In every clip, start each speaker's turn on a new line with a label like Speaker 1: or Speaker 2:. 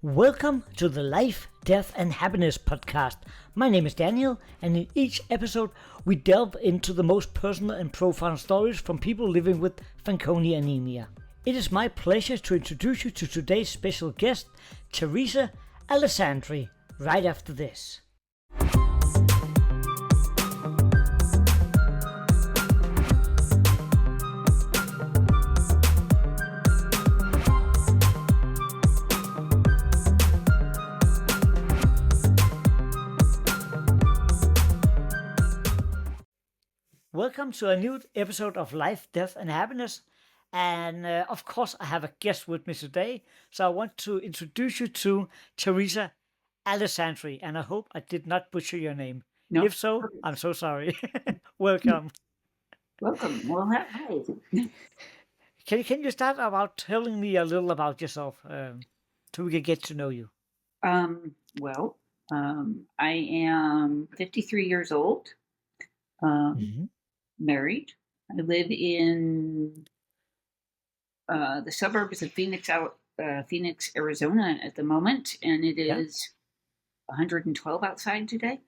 Speaker 1: Welcome to the Life, Death and Happiness podcast. My name is Daniel, and in each episode we delve into the most personal and profound stories from people living with Fanconi Anemia. It is my pleasure to introduce you to today's special guest, Teresa Allesandi, right after this. Welcome to a new episode of Life, Death and Happiness. And of course, I have a guest with me today. So I want to introduce you to Teresa Allesandi. And I hope I did not butcher your name.
Speaker 2: No.
Speaker 1: If so, I'm so sorry. Welcome.
Speaker 2: Welcome. Well, hi.
Speaker 1: Can you start about telling me a little about yourself so we can get to know you?
Speaker 2: I am 53 years old, married. I live in the suburbs of Phoenix, Arizona at the moment, and it is 112 outside today.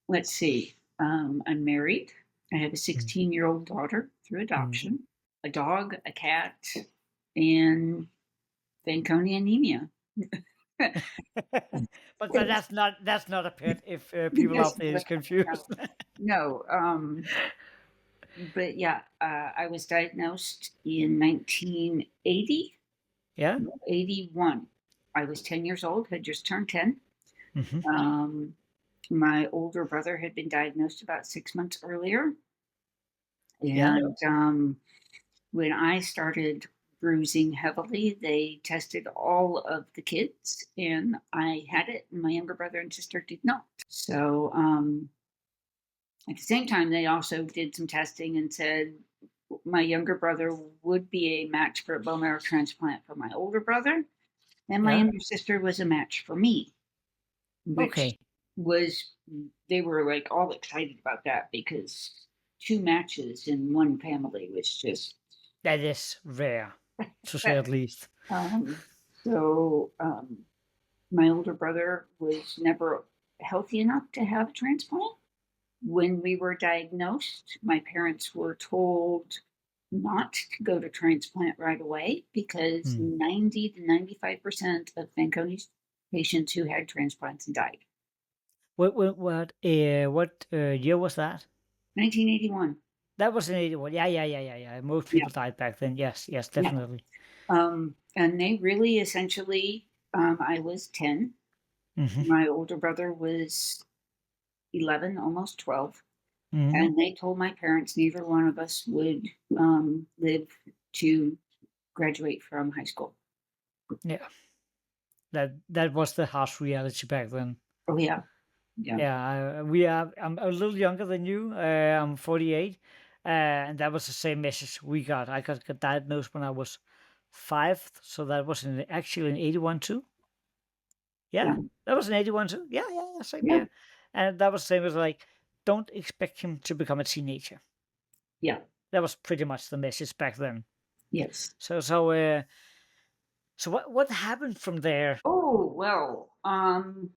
Speaker 2: Let's see. I'm married. I have a 16-year-old daughter through adoption, a dog, a cat, and Fanconi Anemia.
Speaker 1: But that's not a pet if people out there is confused.
Speaker 2: No. But yeah, I was diagnosed in 1980.
Speaker 1: Yeah.
Speaker 2: 81. I was 10 years old, had just turned 10. My older brother had been diagnosed about 6 months earlier. And when I started bruising heavily, they tested all of the kids, and I had it, and my younger brother and sister did not. So at the same time, they also did some testing and said my younger brother would be a match for a bone marrow transplant for my older brother, and my younger sister was a match for me. They were like all excited about that because 2 matches in one family was just...
Speaker 1: That is rare, to say at least.
Speaker 2: My older brother was never healthy enough to have a transplant. When we were diagnosed, my parents were told not to go to transplant right away because 90 to 95% of Fanconi's patients who had transplants died.
Speaker 1: What year was that?
Speaker 2: 1981.
Speaker 1: That was in 81. Yeah. Most people died back then. Yes, definitely.
Speaker 2: And they really essentially, I was 10. My older brother was 11, almost 12. And they told my parents neither one of us would live to graduate from high school.
Speaker 1: Yeah. That was the harsh reality back then.
Speaker 2: Oh, yeah.
Speaker 1: I'm a little younger than you. I'm 48. And that was the same message we got. I got diagnosed when I was 5. So that was actually in 81 too. Yeah, that was in 81 too. Yeah, same year. And that was the same as like, don't expect him to become a teenager.
Speaker 2: Yeah.
Speaker 1: That was pretty much the message back then.
Speaker 2: Yes.
Speaker 1: So what happened from there?
Speaker 2: Oh, well,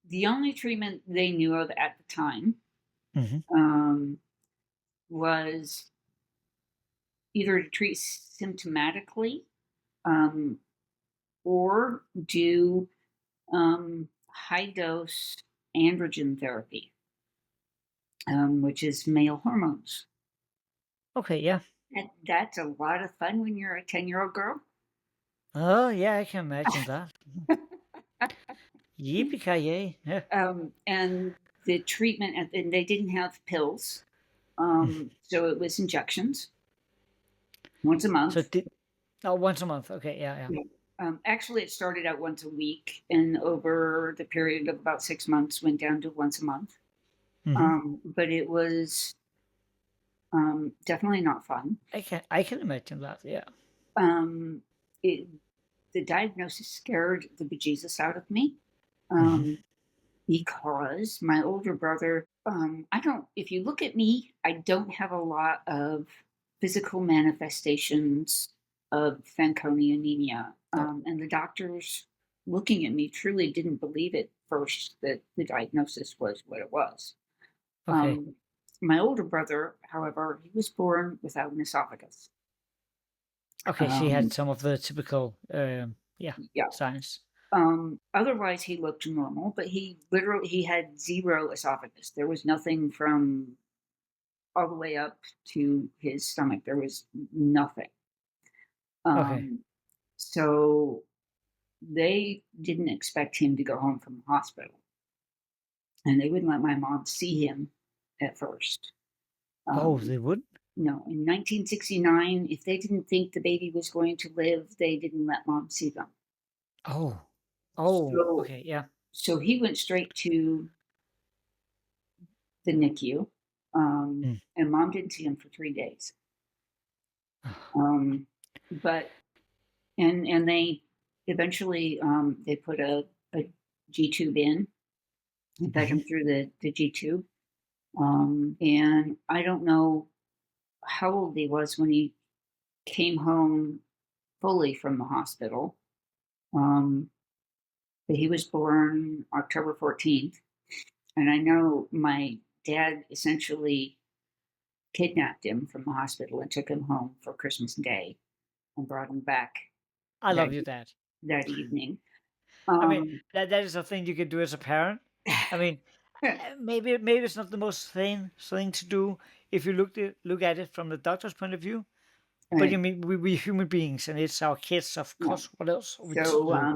Speaker 2: the only treatment they knew of at the time was either to treat symptomatically or do high-dose androgen therapy, which is male hormones.
Speaker 1: Okay, yeah.
Speaker 2: And that's a lot of fun when you're a 10-year-old girl.
Speaker 1: Oh, yeah, I can imagine that. Yippee-ki-yay. Yeah.
Speaker 2: And the treatment, and they didn't have pills, so it was injections once a month.
Speaker 1: Once a month. Okay, yeah.
Speaker 2: Actually, it started out once a week, and over the period of about 6 months, went down to once a month. But it was definitely not fun.
Speaker 1: I can imagine that. Yeah.
Speaker 2: The diagnosis scared the bejesus out of me because my older brother. If you look at me, I don't have a lot of physical manifestations of Fanconi anemia.
Speaker 1: Oh,
Speaker 2: And the doctors looking at me truly didn't believe at first that the diagnosis was what it was.
Speaker 1: okay.
Speaker 2: My older brother, however, he was born without an esophagus.
Speaker 1: Okay, she had
Speaker 2: Um,
Speaker 1: some of the typical, yeah,
Speaker 2: yeah.
Speaker 1: signs.
Speaker 2: Otherwise, he looked normal, but he had zero esophagus. There was nothing from all the way up to his stomach. There was nothing.
Speaker 1: Okay.
Speaker 2: Um, so they didn't expect him to go home from the hospital, and they wouldn't let my mom see him at first.
Speaker 1: Oh,
Speaker 2: Um,
Speaker 1: they would?
Speaker 2: no, in 1969, if they didn't think the baby was going to live, they didn't let mom see them.
Speaker 1: Oh. Oh,
Speaker 2: So,
Speaker 1: okay, yeah.
Speaker 2: so he went straight to the NICU,
Speaker 1: Mm.
Speaker 2: and mom didn't see him for 3 days. Um, but and they eventually they put a G tube in and fed him
Speaker 1: Mhm.
Speaker 2: through the G tube. And I don't know how old he was when he came home fully from the hospital. Um, but he was born October 14th. And I know my dad essentially kidnapped him from the hospital and took him home for Christmas Day and brought him back
Speaker 1: I
Speaker 2: that
Speaker 1: love you, Dad.
Speaker 2: that evening.
Speaker 1: I mean,
Speaker 2: Um,
Speaker 1: that is a thing you can do as a parent. I mean, maybe it's not the most sane thing to do if you look at it from the doctor's point of view. But
Speaker 2: right,
Speaker 1: you mean we human beings, and it's our kids, of
Speaker 2: yeah.
Speaker 1: course. What else would you
Speaker 2: So
Speaker 1: do?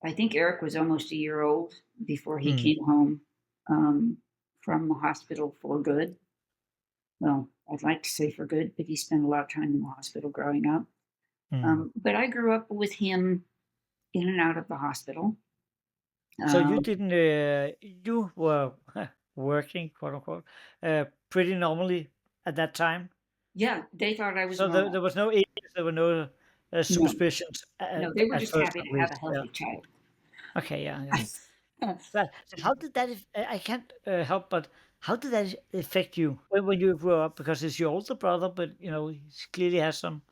Speaker 2: I think Eric was almost a year old before he
Speaker 1: Mm,
Speaker 2: came home um, from the hospital for good. Well, I'd like to say for good, but he spent a lot of time in the hospital growing up.
Speaker 1: mm.
Speaker 2: But I grew up with him in and out of the hospital.
Speaker 1: So you
Speaker 2: Um,
Speaker 1: didn't, you were working, quote unquote, pretty normally at that time.
Speaker 2: yeah, they thought I was
Speaker 1: So
Speaker 2: normal.
Speaker 1: there was no issues, there were no
Speaker 2: No,
Speaker 1: suspicions
Speaker 2: no, they were
Speaker 1: at
Speaker 2: just
Speaker 1: first,
Speaker 2: happy
Speaker 1: at
Speaker 2: to have a
Speaker 1: least. Yeah.
Speaker 2: healthy child.
Speaker 1: Okay. Yeah. Yeah. But how did that? I can't help but how did that affect you when you grew up? Because it's your older brother, but he clearly has some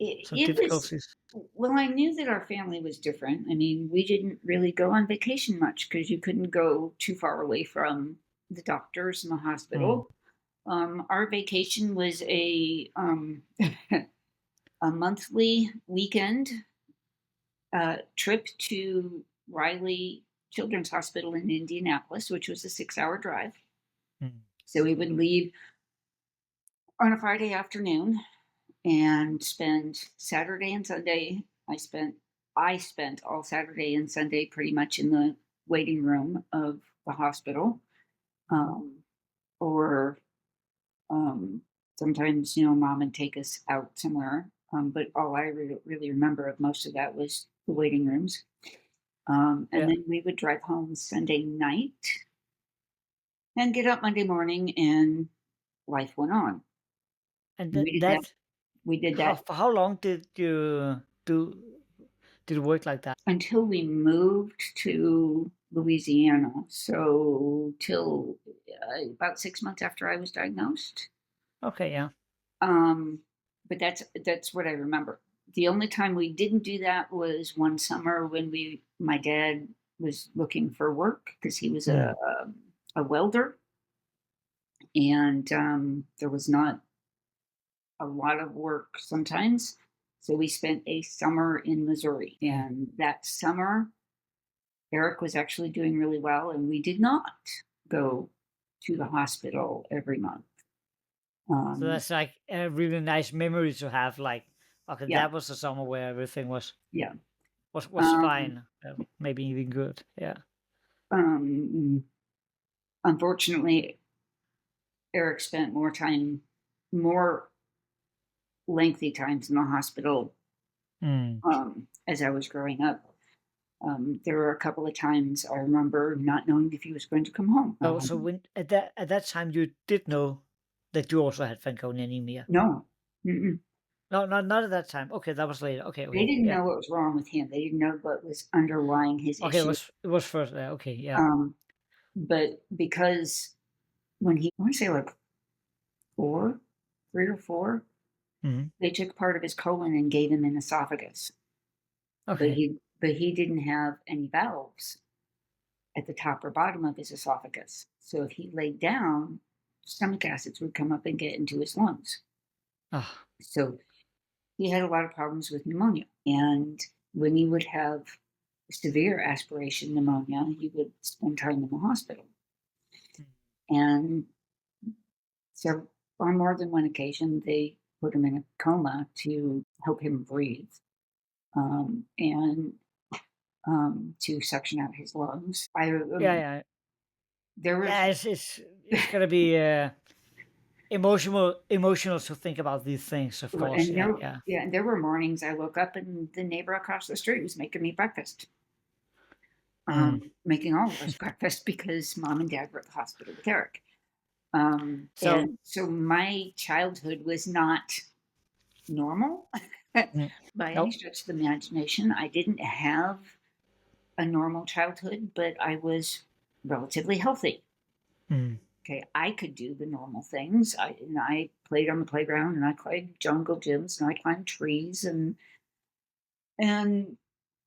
Speaker 2: It was,
Speaker 1: difficulties.
Speaker 2: well, I knew that our family was different. I mean, we didn't really go on vacation much because you couldn't go too far away from the doctors and the
Speaker 1: Mm,
Speaker 2: hospital. Our vacation was a monthly weekend trip to Riley Children's Hospital in Indianapolis, which was a 6 hour drive.
Speaker 1: mm.
Speaker 2: So we would leave on a Friday afternoon and spend Saturday and Sunday. I spent all Saturday and Sunday pretty much in the waiting room of the hospital, um, or um, sometimes mom would take us out somewhere. But all I really remember of most of that was the waiting rooms. And
Speaker 1: Yeah,
Speaker 2: then we would drive home Sunday night and get up Monday morning, and life went on.
Speaker 1: and
Speaker 2: And
Speaker 1: that
Speaker 2: we did that.
Speaker 1: that
Speaker 2: We did
Speaker 1: how
Speaker 2: that
Speaker 1: for how long did you did it work like that?
Speaker 2: until we moved to Louisiana. So till about 6 months after I was diagnosed.
Speaker 1: Okay, yeah.
Speaker 2: Um, but that's what I remember. The only time we didn't do that was one summer when my dad was looking for work because he was
Speaker 1: Mm.
Speaker 2: a welder, and there was not a lot of work sometimes. So we spent a summer in Missouri,
Speaker 1: Yeah.
Speaker 2: and that summer Eric was actually doing really well, and we did not go to the hospital every month.
Speaker 1: So
Speaker 2: Um,
Speaker 1: that's like a really nice memory to have. Like, okay,
Speaker 2: yeah,
Speaker 1: that was the summer where everything
Speaker 2: yeah.
Speaker 1: was
Speaker 2: Um,
Speaker 1: fine, maybe even good. Yeah.
Speaker 2: um, Unfortunately, Eric spent more lengthy times in the hospital
Speaker 1: Mm.
Speaker 2: as I was growing up. There were a couple of times I remember not knowing if he was going to come home.
Speaker 1: So when at that time you did know that you also had Fanconi anemia.
Speaker 2: No, mm-mm.
Speaker 1: No, not at that time. Okay, that was later. Okay,
Speaker 2: They
Speaker 1: okay,
Speaker 2: didn't
Speaker 1: yeah.
Speaker 2: know what was wrong with him. They didn't know what was underlying his
Speaker 1: Okay,
Speaker 2: issue.
Speaker 1: it was first. Okay, yeah.
Speaker 2: Um, but because when he, I want to say like 3 or 4,
Speaker 1: Hmm.
Speaker 2: they took part of his colon and gave him an esophagus.
Speaker 1: Okay.
Speaker 2: but he didn't have any valves at the top or bottom of his esophagus. So if he laid down, stomach acids would come up and get into his lungs.
Speaker 1: Ah.
Speaker 2: So he had a lot of problems with pneumonia. And when he would have severe aspiration pneumonia, he would spend time in the hospital. And so on more than one occasion, they put him in a coma to help him breathe, and to suction out his lungs.
Speaker 1: Yeah, yeah.
Speaker 2: There was
Speaker 1: Yeah, it's gonna be emotional to think about these things, of course.
Speaker 2: and
Speaker 1: Yeah,
Speaker 2: there
Speaker 1: yeah.
Speaker 2: yeah, and there were mornings I woke up and the neighbor across the street was making me breakfast,
Speaker 1: Mm.
Speaker 2: making all of us breakfast because mom and dad were at the hospital with Eric.
Speaker 1: So,
Speaker 2: And so my childhood was not normal
Speaker 1: mm,
Speaker 2: by any
Speaker 1: nope.
Speaker 2: stretch of the imagination. I didn't have a normal childhood, but I was relatively healthy.
Speaker 1: Mm.
Speaker 2: Okay, I could do the normal things. I played on the playground, and I played jungle gyms, and I climbed trees, and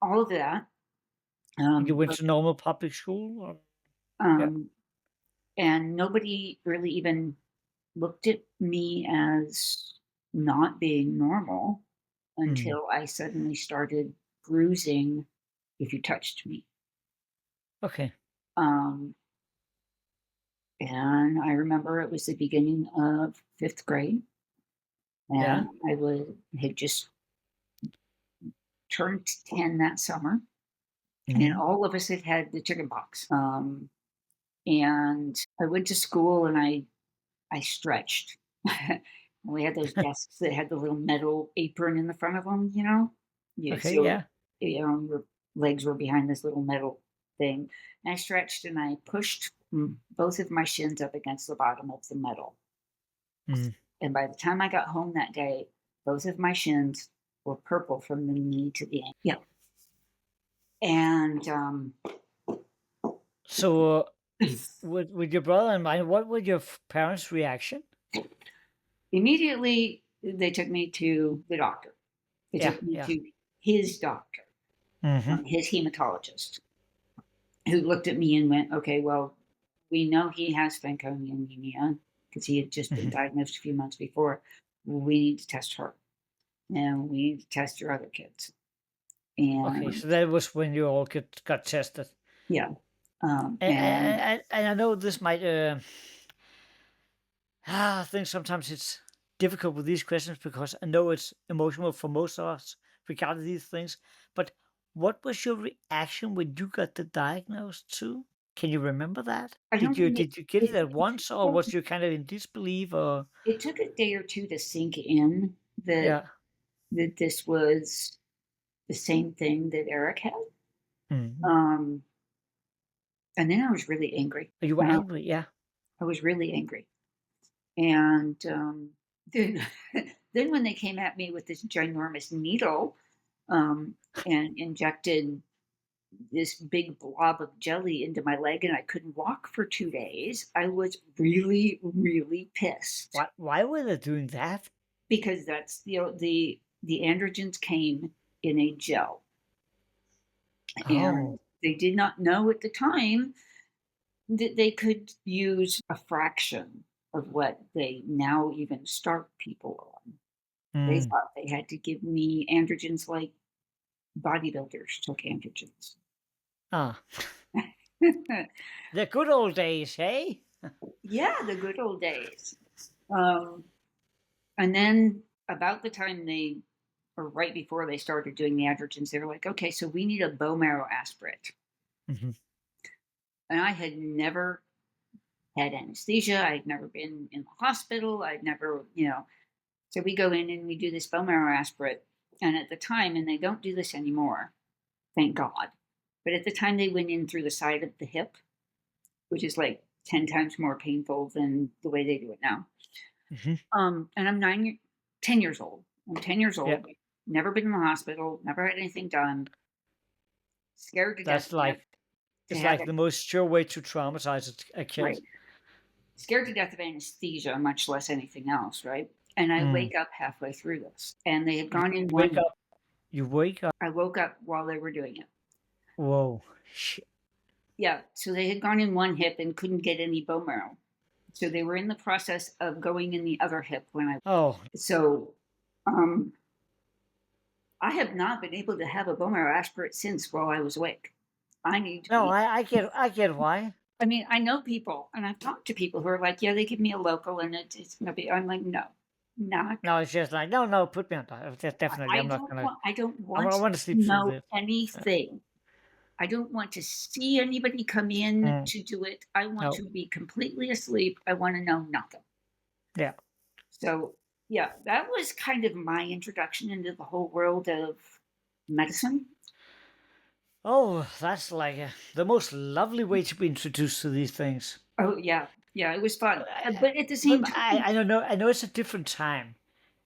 Speaker 2: all of that.
Speaker 1: You went
Speaker 2: But
Speaker 1: to normal public school, or yeah.
Speaker 2: um, and nobody really even looked at me as not being normal
Speaker 1: Mm.
Speaker 2: until I suddenly started bruising if you touched me.
Speaker 1: Okay.
Speaker 2: Um, and I remember it was the beginning of fifth grade,
Speaker 1: Yeah.
Speaker 2: and had just turned 10 that summer, and
Speaker 1: Hmm.
Speaker 2: all of us had had the chicken pox. And I went to school and I stretched. We had those desks that had the little metal apron in the front of them, you know? Yeah,
Speaker 1: Okay.
Speaker 2: so,
Speaker 1: Yeah.
Speaker 2: your legs were behind this little metal thing. And I stretched and I pushed both of my shins up against the bottom of the metal.
Speaker 1: Mm.
Speaker 2: And by the time I got home that day, both of my shins were purple from the knee to the ankle. Yeah. And
Speaker 1: So, with your brother and mine, what was your parents' reaction?
Speaker 2: immediately they took me to the doctor. They
Speaker 1: Yeah.
Speaker 2: took me
Speaker 1: Yeah.
Speaker 2: to his doctor,
Speaker 1: Hmm.
Speaker 2: his hematologist, who looked at me and went, okay, well, we know he has Fanconi anemia because he had just been
Speaker 1: Hmm.
Speaker 2: diagnosed a few months before. We need to test her and we need to test your other kids.
Speaker 1: Okay.
Speaker 2: And
Speaker 1: So that was when you all got tested.
Speaker 2: yeah,
Speaker 1: And,
Speaker 2: and
Speaker 1: and I know this might. I think sometimes it's difficult with these questions because I know it's emotional for most of us regarding these things. But what was your reaction when you got the diagnosis too? Can you remember that?
Speaker 2: I don't think
Speaker 1: Did you get it at
Speaker 2: it,
Speaker 1: once, or was you kind of in disbelief, or
Speaker 2: it took a day or two to sink in
Speaker 1: yeah?
Speaker 2: that this was the same thing that Eric had.
Speaker 1: Mm.
Speaker 2: Um, and then I was really angry.
Speaker 1: You were angry, yeah.
Speaker 2: I was really angry. And then, then when they came at me with this ginormous needle um, and injected this big blob of jelly into my leg, and I couldn't walk for 2 days, I was really, really pissed
Speaker 1: Why were they doing that?
Speaker 2: because that's the androgens came in a gel, and
Speaker 1: Oh.
Speaker 2: they did not know at the time that they could use a fraction of what they now even start people on. They
Speaker 1: Mm.
Speaker 2: thought they had to give me androgens like bodybuilders took androgens.
Speaker 1: Ah. The good old days, hey?
Speaker 2: Yeah, the good old days. Um, and then about the time or right before they started doing the androgens, they were like, okay, so we need a bone marrow aspirate.
Speaker 1: Hmm.
Speaker 2: And I had never had anesthesia. I'd never been in the hospital. I'd never, so we go in and we do this bone marrow aspirate. And at the time, and they don't do this anymore, thank God. But at the time, they went in through the side of the hip, which is like 10 times more painful than the way they do it now.
Speaker 1: Hmm.
Speaker 2: And I'm 10 years old. I'm 10 years
Speaker 1: Yeah.
Speaker 2: old, never been in the hospital, never had anything done, scared to death
Speaker 1: That's like
Speaker 2: to
Speaker 1: it's
Speaker 2: have
Speaker 1: like
Speaker 2: it,
Speaker 1: the most sure way to traumatize a kid.
Speaker 2: right? Scared to death of anesthesia, much less anything else, right? And I
Speaker 1: Mm.
Speaker 2: wake up halfway through this, and they had gone in
Speaker 1: Wake
Speaker 2: one.
Speaker 1: up. You wake up.
Speaker 2: I woke up while they were doing it.
Speaker 1: Whoa.
Speaker 2: Yeah, so they had gone in one hip and couldn't get any bone marrow. So they were in the process of going in the other hip when I.
Speaker 1: Oh.
Speaker 2: So I have not been able to have a bone marrow aspirate since while I was awake. I need to
Speaker 1: No,
Speaker 2: be.
Speaker 1: I get why.
Speaker 2: I mean, I know people, and I've talked to people who are like, "Yeah, they give me a local, and it's gonna be." I'm like, "No, not."
Speaker 1: No, it's just like, no, put me on top. Definitely, I'm not gonna.
Speaker 2: I don't
Speaker 1: I
Speaker 2: want
Speaker 1: want to
Speaker 2: to
Speaker 1: sleep through
Speaker 2: know
Speaker 1: this.
Speaker 2: anything. I don't want to see anybody come in
Speaker 1: Mm.
Speaker 2: to do it. I want
Speaker 1: No.
Speaker 2: to be completely asleep. I want to know nothing.
Speaker 1: Yeah.
Speaker 2: So, yeah, that was kind of my introduction into the whole world of medicine.
Speaker 1: Oh, that's like the most lovely way to be introduced to these things.
Speaker 2: Oh, yeah. Yeah, it was fun. But at the
Speaker 1: But
Speaker 2: same time,
Speaker 1: I don't know. I know it's a different time,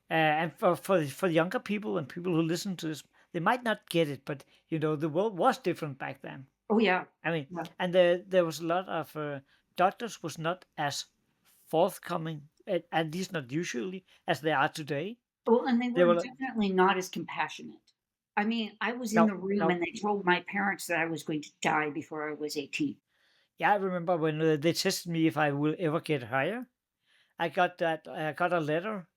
Speaker 1: and for the younger people and people who listen to this, they might not get it. But the world was different back then.
Speaker 2: oh, yeah.
Speaker 1: I mean,
Speaker 2: Yeah.
Speaker 1: and there was a lot of doctors was not as forthcoming, at least not usually, as they are today.
Speaker 2: Well, and they
Speaker 1: They
Speaker 2: were
Speaker 1: were like,
Speaker 2: definitely not as compassionate. I mean, I was in
Speaker 1: no,
Speaker 2: the room
Speaker 1: no.
Speaker 2: and they told my parents that I was going to die before I was 18.
Speaker 1: Yeah, I remember when they tested me if I will ever get higher. I got a letter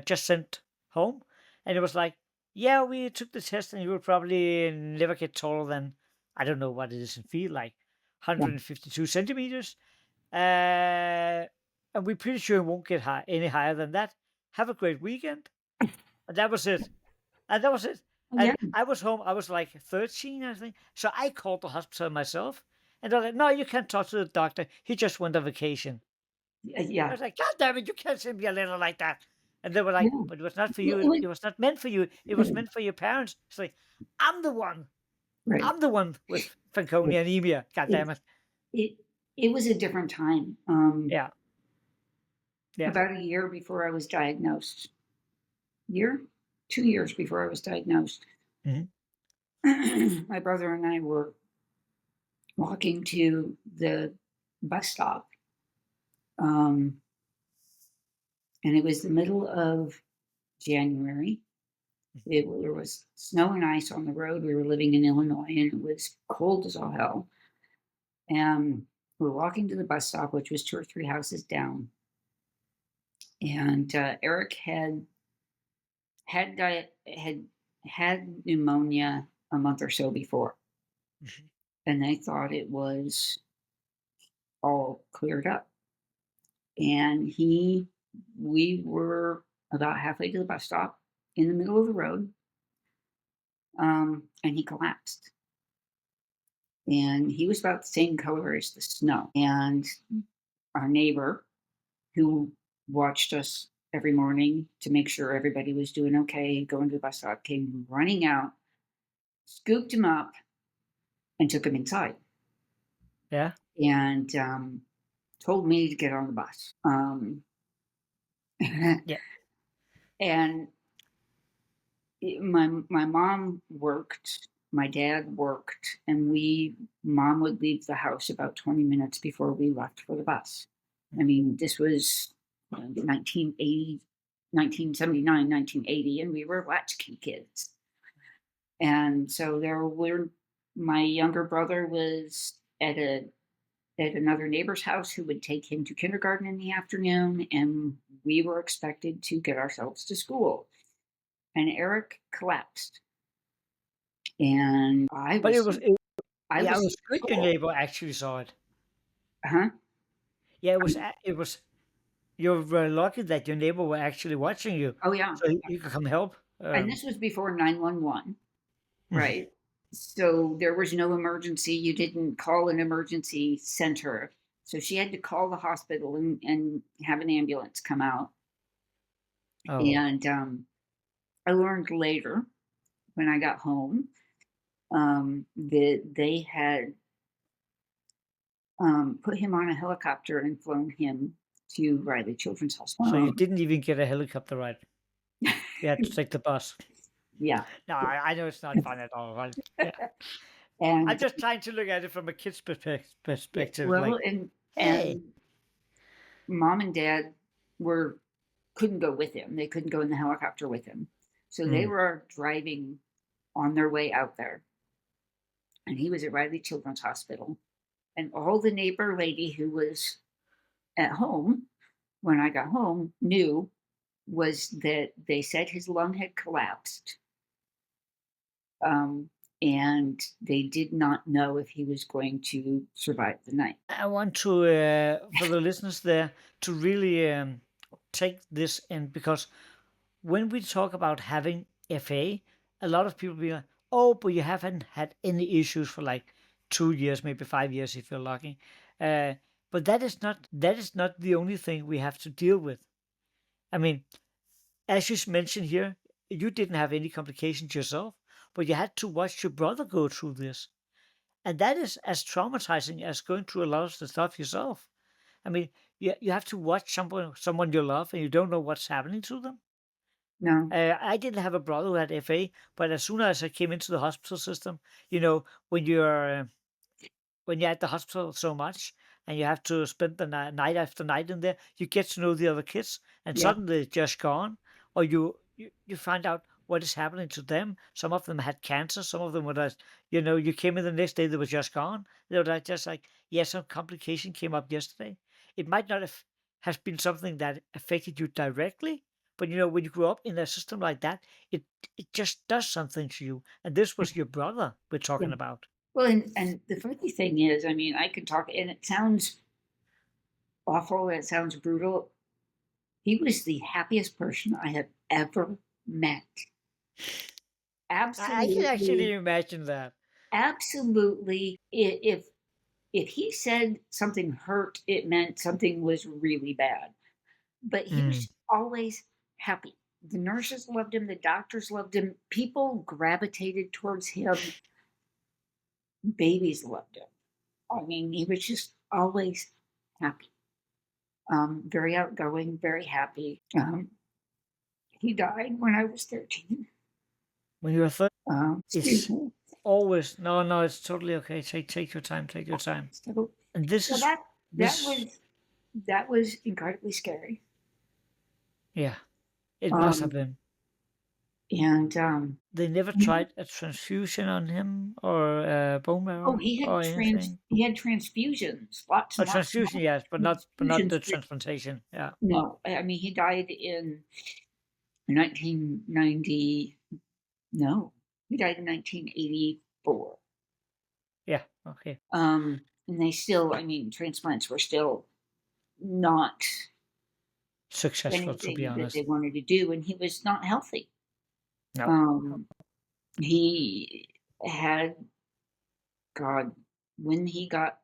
Speaker 1: just sent home, and it was like, yeah, we took the test, and you will probably never get taller than, I don't know what it is in feet, like
Speaker 2: Yeah.
Speaker 1: 152 centimeters. And we're pretty sure it won't get any higher than that. Have a great weekend. And that was it. And that was it.
Speaker 2: Yeah.
Speaker 1: And I was home. I was like 13, I think. So I called the hospital myself. And they're like, no, you can't talk to the doctor. He just went on vacation. I
Speaker 2: Yeah.
Speaker 1: was like, God damn it, you can't send me a letter like that. And they were like,
Speaker 2: Yeah.
Speaker 1: but it was not for
Speaker 2: Well,
Speaker 1: you. It was not meant for you. It was meant for your parents. It's like, I'm the one.
Speaker 2: right.
Speaker 1: I'm the one with Fanconi Anemia. God damn it.
Speaker 2: It, it was a different time.
Speaker 1: Yeah. Yeah.
Speaker 2: About a year before I was diagnosed. 2 years before I was diagnosed.
Speaker 1: Mhm.
Speaker 2: My brother and I were walking to the bus stop. And it was the middle of January. There was snow and ice on the road. We were living in Illinois and it was cold as all hell. And we were walking to the bus stop, which was 2 or 3 houses down. And Eric had had pneumonia a month or so before,
Speaker 1: Mhm.
Speaker 2: and they thought it was all cleared up. And we were about halfway to the bus stop in the middle of the road, and he collapsed. And he was about the same color as the snow. And our neighbor, who watched us every morning to make sure everybody was doing okay, going to the bus stop, came running out, scooped him up, and took him inside.
Speaker 1: Yeah.
Speaker 2: And told me to get on the bus.
Speaker 1: Yeah.
Speaker 2: And my mom worked, my dad worked, and mom would leave the house about 20 minutes before we left for the bus. I mean, this was 1980, 1979, 1980, and we were latchkey kids. And so my younger brother was at another neighbor's house who would take him to kindergarten in the afternoon, and we were expected to get ourselves to school. And Eric collapsed. And
Speaker 1: But it was,
Speaker 2: I
Speaker 1: yeah, it
Speaker 2: was
Speaker 1: was good your
Speaker 2: school.
Speaker 1: neighbor actually saw it.
Speaker 2: Huh?
Speaker 1: Yeah, it was, you were lucky that your neighbor were actually watching you.
Speaker 2: Oh, yeah.
Speaker 1: So you could come help.
Speaker 2: And this was before 911, right? So there was no emergency. You didn't call an emergency center. So she had to call the hospital and have an ambulance come out.
Speaker 1: Oh.
Speaker 2: And I learned later when I got home that they had put him on a helicopter and flown him to Riley Children's
Speaker 1: So you
Speaker 2: Hospital.
Speaker 1: didn't even get a helicopter ride. You had to take the bus.
Speaker 2: Yeah.
Speaker 1: No, I know it's not fun at all, right? Yeah. I'm
Speaker 2: And
Speaker 1: just trying to look at it from a kid's
Speaker 2: yeah,
Speaker 1: perspective.
Speaker 2: well,
Speaker 1: Like, hey.
Speaker 2: and mom and dad couldn't go with him. They couldn't go in the helicopter with him. So they
Speaker 1: Mm.
Speaker 2: were driving on their way out there. And he was at Riley Children's Hospital. And all the neighbor lady who was at home when I got home knew was that they said his lung had collapsed. And they did not know if he was going to survive the night.
Speaker 1: I want to, for the listeners there, to really take this in, because when we talk about having FA, a lot of people be like, oh, but you haven't had any issues for like 2 years, maybe 5 years if you're lucky. But that is not the only thing we have to deal with. I mean, as you mentioned here, you didn't have any complications yourself, but you had to watch your brother go through this. And that is as traumatizing as going through a lot of the stuff yourself. I mean, you have to watch someone you love and you don't know what's happening to them.
Speaker 2: No.
Speaker 1: I didn't have a brother who had FA, but as soon as I came into the hospital system, you know, when you're at the hospital so much and you have to spend the night after night in there, you get to know the other kids, and
Speaker 2: Yeah.
Speaker 1: suddenly they're just gone, or you find out what is happening to them. Some of them had cancer, some of them were just, you came in the next day, they were just gone. They were just like, yeah, some complication came up yesterday. It might not have been something that affected you directly, but when you grow up in a system like that, it just does something to you. And this was your brother we're
Speaker 2: Yeah.
Speaker 1: talking about.
Speaker 2: Well, and the funny thing is, I mean, I can talk, and it sounds awful, it sounds brutal. He was the happiest person I have ever met.
Speaker 1: I can actually
Speaker 2: Absolutely,
Speaker 1: imagine that.
Speaker 2: absolutely. If he said something hurt, it meant something was really bad. But he
Speaker 1: Mm.
Speaker 2: was always happy. The nurses loved him, the doctors loved him, people gravitated towards him, babies loved him. I mean, he was just always happy. Very outgoing, very happy. He died when I was 13.
Speaker 1: When you're 30,
Speaker 2: Excuse
Speaker 1: it's
Speaker 2: me.
Speaker 1: always no, it's totally okay. Take your time, take your time.
Speaker 2: So,
Speaker 1: And this
Speaker 2: so
Speaker 1: is
Speaker 2: that
Speaker 1: this,
Speaker 2: was that was incredibly scary.
Speaker 1: yeah, it must have
Speaker 2: Um,
Speaker 1: been.
Speaker 2: and
Speaker 1: They never tried a transfusion on him or bone
Speaker 2: oh,
Speaker 1: marrow or anything.
Speaker 2: he had transfusions, lots
Speaker 1: A
Speaker 2: and lots and
Speaker 1: transfusion,
Speaker 2: lots
Speaker 1: yes, but
Speaker 2: of
Speaker 1: not the
Speaker 2: transfusions.
Speaker 1: transplantation. Yeah,
Speaker 2: No, I mean he died in 1990. No, he died in 1984.
Speaker 1: yeah, okay.
Speaker 2: And they still, I mean, transplants were still not
Speaker 1: Successful, to be
Speaker 2: anything that they
Speaker 1: honest.
Speaker 2: wanted to do, and he was not healthy.
Speaker 1: No.
Speaker 2: Um, he had, God, when he got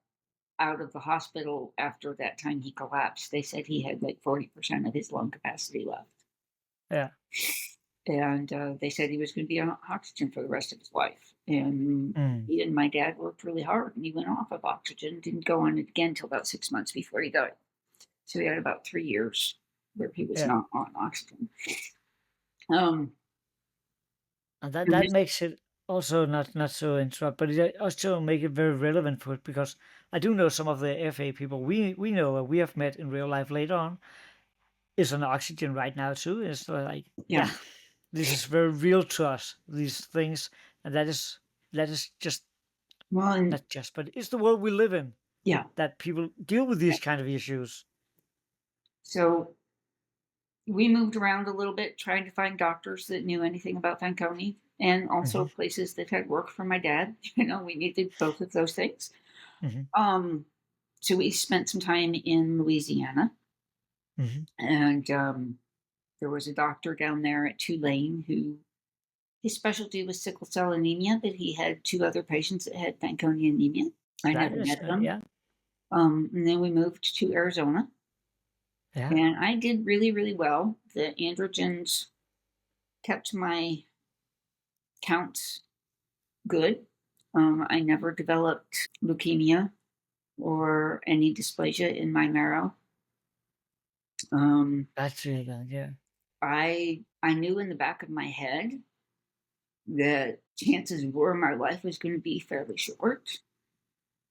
Speaker 2: out of the hospital after that time he collapsed, they said he had like 40% of his lung capacity left.
Speaker 1: Yeah.
Speaker 2: And they said he was going to be on oxygen for the rest of his life. And
Speaker 1: Mm.
Speaker 2: he and my dad worked really hard, and he went off of oxygen, didn't go on it again until about 6 months before he died. So he had about 3 years where he was
Speaker 1: Yeah.
Speaker 2: not on oxygen. Um,
Speaker 1: And
Speaker 2: and
Speaker 1: that
Speaker 2: his,
Speaker 1: makes it also not so interrupt, but it also make it very relevant for it, because I do know some of the FA people we know we have met in real life later on is on oxygen right now too. It's like,
Speaker 2: yeah,
Speaker 1: yeah, this is very real to us, these things, and that is just
Speaker 2: well, and
Speaker 1: not just, but it's the world we live in,
Speaker 2: yeah.
Speaker 1: that people deal with these kind of issues.
Speaker 2: So we moved around a little bit trying to find doctors that knew anything about Fanconi and also
Speaker 1: Hmm.
Speaker 2: places that had worked for my dad. You know, we needed both of those things.
Speaker 1: Hmm.
Speaker 2: Um, so we spent some time in Louisiana,
Speaker 1: Hmm.
Speaker 2: and there was a doctor down there at Tulane who his specialty was sickle cell anemia, but he had two other patients that had Fanconi anemia. I
Speaker 1: That
Speaker 2: never
Speaker 1: is,
Speaker 2: met them.
Speaker 1: yeah,
Speaker 2: And then we moved to Arizona,
Speaker 1: yeah.
Speaker 2: and I did really, really well. The androgens kept my counts good. I never developed leukemia or any dysplasia in my marrow. Um,
Speaker 1: That's really good, yeah.
Speaker 2: I knew in the back of my head that chances were my life was going to be fairly short.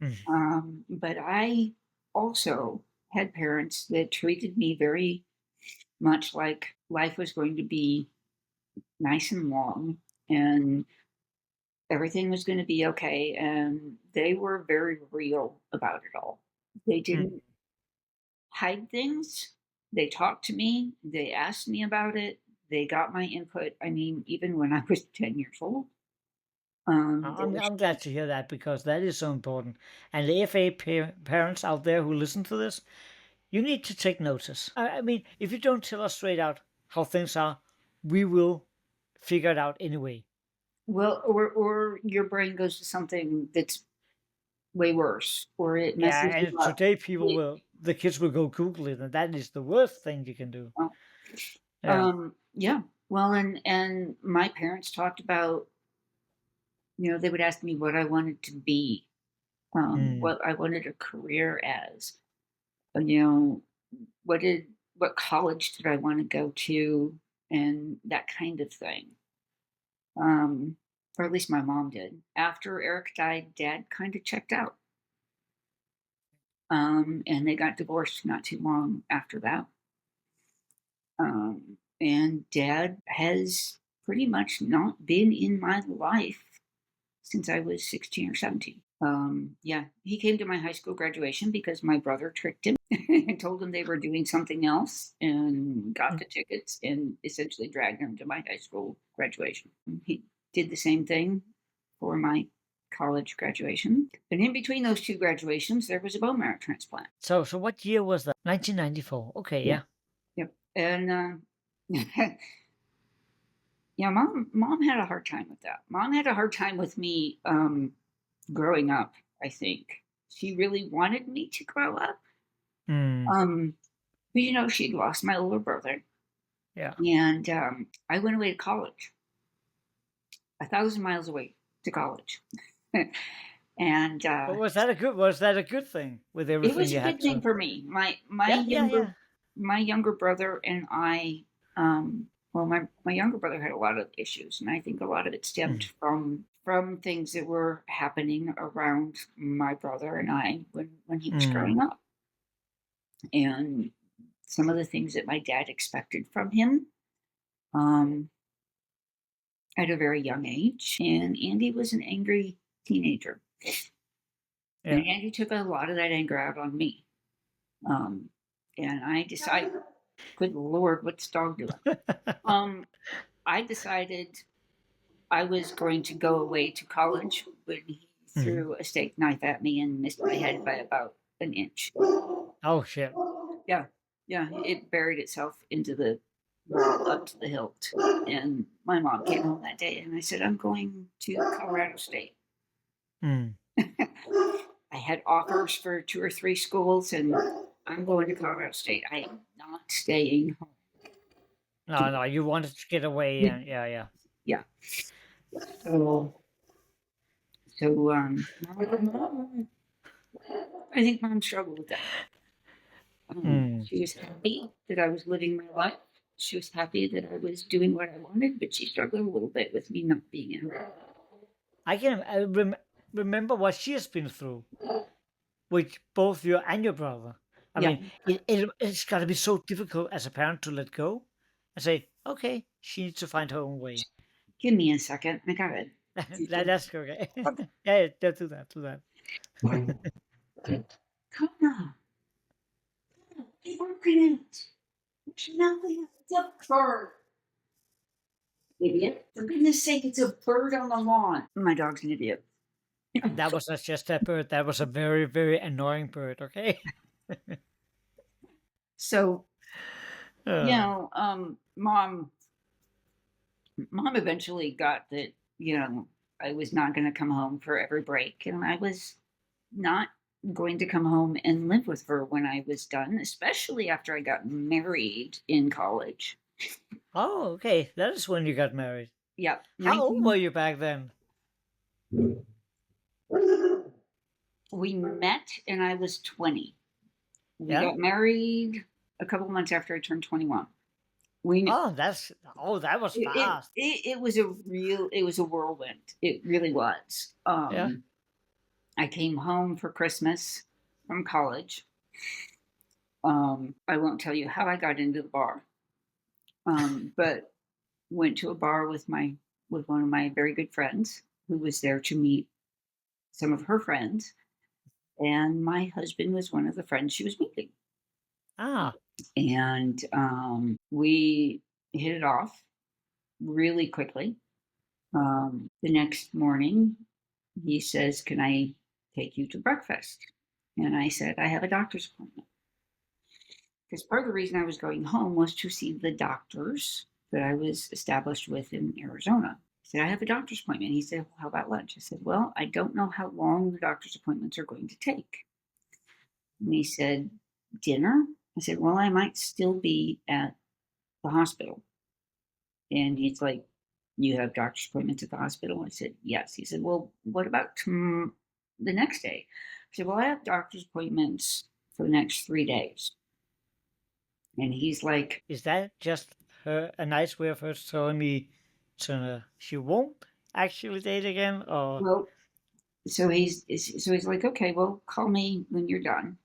Speaker 1: Mm.
Speaker 2: But I also had parents that treated me very much like life was going to be nice and long. And everything was going to be okay. And they were very real about it all. They
Speaker 1: Mm.
Speaker 2: didn't hide things. They talked to me. They asked me about it. They got my input. I mean, even when I was 10 years old, they were,
Speaker 1: I'm glad to hear that because that is so important. And the FA parents out there who listen to this, you need to take notice. I mean, if you don't tell us straight out how things are, we will figure it out anyway.
Speaker 2: well, or your brain goes to something that's way worse, or it
Speaker 1: Yeah,
Speaker 2: messes you
Speaker 1: and
Speaker 2: up.
Speaker 1: today the kids will go Google it, and that is the worst thing you can do.
Speaker 2: Well,
Speaker 1: Yeah.
Speaker 2: yeah. Well, and my parents talked about, they would ask me what I wanted to be,
Speaker 1: Mm.
Speaker 2: what I wanted a career as, you know, what college did I want to go to, and that kind of thing. Um, or at least my mom did. After Eric died, Dad kind of checked out. And they got divorced not too long after that. And Dad has pretty much not been in my life since I was 16 or 17. Yeah, he came to my high school graduation because my brother tricked him and told him they were doing something else and got the tickets and essentially dragged him to my high school graduation. He did the same thing for my college graduation. And in between those two graduations, there was a bone marrow transplant.
Speaker 1: So what year was that? 1994. Okay,
Speaker 2: Yeah.
Speaker 1: yeah.
Speaker 2: Yep. And yeah, mom had a hard time with that. Mom had a hard time with me growing up, I think. She really wanted me to grow up.
Speaker 1: Mm.
Speaker 2: But she'd lost my older brother.
Speaker 1: Yeah.
Speaker 2: And I went away to college, 1,000 miles away to college. And
Speaker 1: But was that a good thing with
Speaker 2: it
Speaker 1: everything
Speaker 2: was a
Speaker 1: you
Speaker 2: good
Speaker 1: had
Speaker 2: thing
Speaker 1: to?
Speaker 2: for me. My
Speaker 1: Yeah, yeah,
Speaker 2: younger
Speaker 1: yeah.
Speaker 2: my younger brother and I, well, my younger brother had a lot of issues, and I think a lot of it stemmed
Speaker 1: Mm.
Speaker 2: from things that were happening around my brother and I when he was
Speaker 1: Mm.
Speaker 2: growing up, and some of the things that my dad expected from him um, at a very young age. And Andy was an angry teenager,
Speaker 1: Yeah.
Speaker 2: and Andy took a lot of that anger out on me. Um, and I decided, good Lord, what's the dog doing? Um, I decided I was going to go away to college when he
Speaker 1: Mm.
Speaker 2: threw a steak knife at me and missed my head by about an inch.
Speaker 1: Oh shit.
Speaker 2: Yeah, yeah, it buried itself into the wall up to the hilt. And my mom came home that day, and I said, I'm going to Colorado State.
Speaker 1: Mm.
Speaker 2: I had offers for 2 or 3 schools, and I'm going to Colorado State. I am not staying home.
Speaker 1: No, no, you wanted to get away, and yeah, yeah.
Speaker 2: Yeah. So, mom, I think mom struggled with that.
Speaker 1: Mm.
Speaker 2: She was happy that I was living my life. She was happy that I was doing what I wanted, but she struggled a little bit with me not being in her.
Speaker 1: I remember what she has been through with both you and your brother. I
Speaker 2: Yeah.
Speaker 1: mean, it's got to be so difficult as a parent to let go and say, okay, she needs to find her own way.
Speaker 2: Give me a second. I got it.
Speaker 1: That's okay. Yeah, yeah, do that, do that.
Speaker 2: Come on. Keep working it. It's a bird. Idiot. For goodness sake, it's a bird on the lawn. My dog's an idiot.
Speaker 1: That was not just a bird. That was a very, very annoying bird. Okay.
Speaker 2: So,
Speaker 1: Uh,
Speaker 2: mom eventually got that, I was not going to come home for every break, and I was not going to come home and live with her when I was done, especially after I got married in college.
Speaker 1: oh, okay. That is when you got married.
Speaker 2: Yep,
Speaker 1: How old were
Speaker 2: 19.
Speaker 1: you back then?
Speaker 2: We met and I was 20. We
Speaker 1: Yeah.
Speaker 2: got married a couple of months after I turned 21. We
Speaker 1: That was
Speaker 2: it,
Speaker 1: fast.
Speaker 2: it, it was a whirlwind. It really was.
Speaker 1: Yeah.
Speaker 2: I came home for Christmas from college. I won't tell you how I got into the bar, but went to a bar with one of my very good friends who was there to meet some of her friends, and my husband was one of the friends she was meeting.
Speaker 1: Ah,
Speaker 2: And we hit it off really quickly. The next morning, he says, "Can I take you to breakfast?" And I said, "I have a doctor's appointment." Because part of the reason I was going home was to see the doctors that I was established with in Arizona. I said, "I have a doctor's appointment." He said, "Well, how about lunch?" I said, "Well, I don't know how long the doctor's appointments are going to take." And he said, "Dinner?" I said, "Well, I might still be at the hospital." And he's like, "You have doctor's appointments at the hospital?" I said, "Yes." He said, "Well, what about the next day?" I said, "Well, I have doctor's appointments for the next 3 days." And he's like,
Speaker 1: is that just a nice way of her telling me she won't actually date again, or?
Speaker 2: "Well," so he's like, "Okay, well, call me when you're done."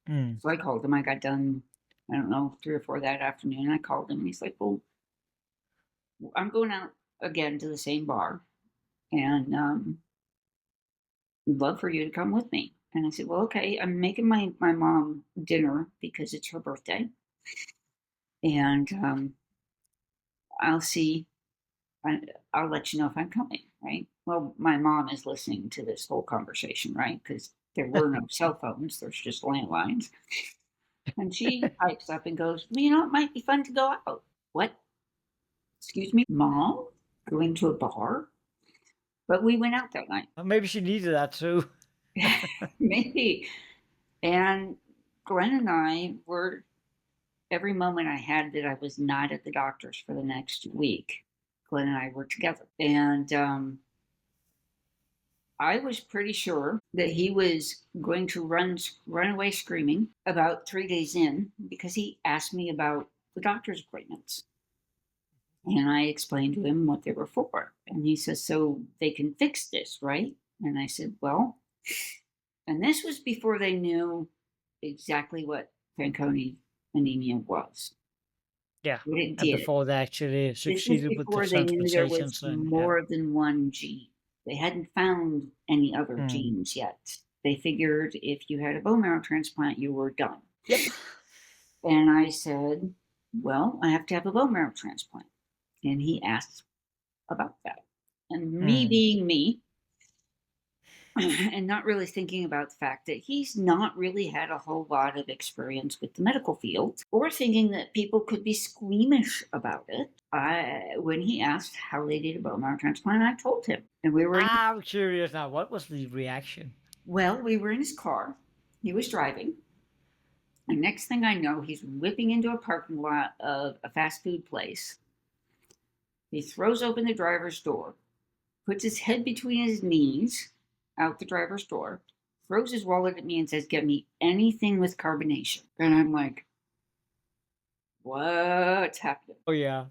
Speaker 1: Hmm.
Speaker 2: So I called him. I got done, I don't know, 3 or 4 that afternoon. I called him and he's like, "Well, I'm going out again to the same bar, and we'd love for you to come with me." And I said, "Well, okay, I'm making my mom dinner because it's her birthday. And I'll see, I, I'll let you know if I'm coming," right? Well, my mom is listening to this whole conversation, right? Because there were no cell phones, there's just landlines. And she pipes up and goes, "Well, it might be fun to go out." What? Excuse me, Mom? Going to a bar? But we went out that night.
Speaker 1: Maybe she needed that too.
Speaker 2: Maybe. And Glenn and I were, every moment I had that I was not at the doctor's for the next week, Glenn and I were together. And I was pretty sure that he was going to run away screaming about 3 days in, because he asked me about the doctor's appointments. And I explained to him what they were for. And he says, "So they can fix this, right?" And I said, "Well," and this was before they knew exactly what Fanconi anemia was.
Speaker 1: Yeah,
Speaker 2: What it
Speaker 1: and
Speaker 2: did.
Speaker 1: before they actually
Speaker 2: This was
Speaker 1: succeeded with the
Speaker 2: before they knew there was
Speaker 1: transplantations, and yeah.
Speaker 2: more than one gene. They hadn't found any other
Speaker 1: Hmm.
Speaker 2: genes yet. They figured if you had a bone marrow transplant, you were done.
Speaker 1: Yep.
Speaker 2: And I said, "Well, I have to have a bone marrow transplant." And he asked about that. And me
Speaker 1: Hmm.
Speaker 2: being me, and not really thinking about the fact that he's not really had a whole lot of experience with the medical field, or thinking that people could be squeamish about it, when he asked how they did a bone marrow transplant, I told him. And
Speaker 1: I'm curious now. What was the reaction?
Speaker 2: we were in his car. He was driving. And next thing I know, he's whipping into a parking lot of a fast food place. He throws open the driver's door, puts his head between his knees out the driver's door, throws his wallet at me and says, "Get me anything with carbonation." And I'm like, "What's happening?"
Speaker 1: Oh yeah.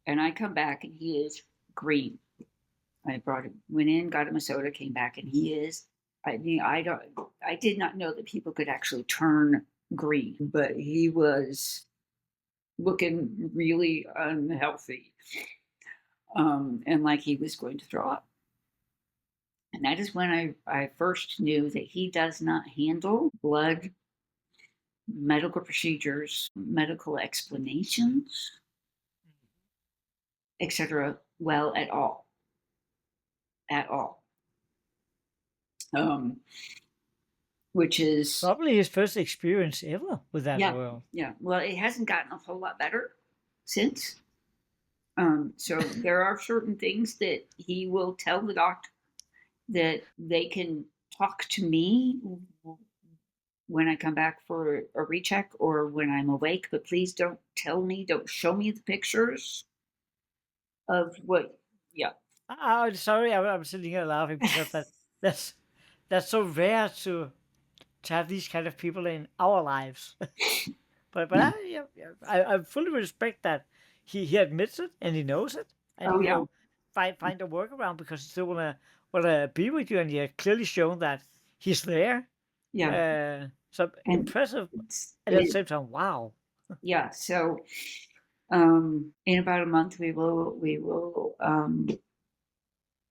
Speaker 2: And I come back and he is green. Went in, got him a soda, came back, and he is, I mean, I did not know that people could actually turn green, but he was looking really unhealthy, and like he was going to throw up. And that is when I first knew that he does not handle blood, medical procedures, medical explanations, etc., well at all. At all. Um, which is,
Speaker 1: Probably his first experience ever with that
Speaker 2: yeah,
Speaker 1: world.
Speaker 2: yeah. Well, it hasn't gotten a whole lot better since. So there are certain things that he will tell the doctor that they can talk to me when I come back for a recheck or when I'm awake, but please don't don't show me the pictures of what, yeah.
Speaker 1: I'm sorry, I'm sitting here laughing because that's that's so rare to have these kind of people in our lives. But
Speaker 2: Yeah.
Speaker 1: yeah, yeah, I fully respect that he admits it and he knows it, and
Speaker 2: Oh, yeah.
Speaker 1: find a workaround because he still wanna be with you, and you're clearly shown that he's there.
Speaker 2: Yeah.
Speaker 1: So
Speaker 2: And
Speaker 1: impressive,
Speaker 2: it's,
Speaker 1: and at the
Speaker 2: it,
Speaker 1: same time, wow.
Speaker 2: yeah. So, in about a month, we will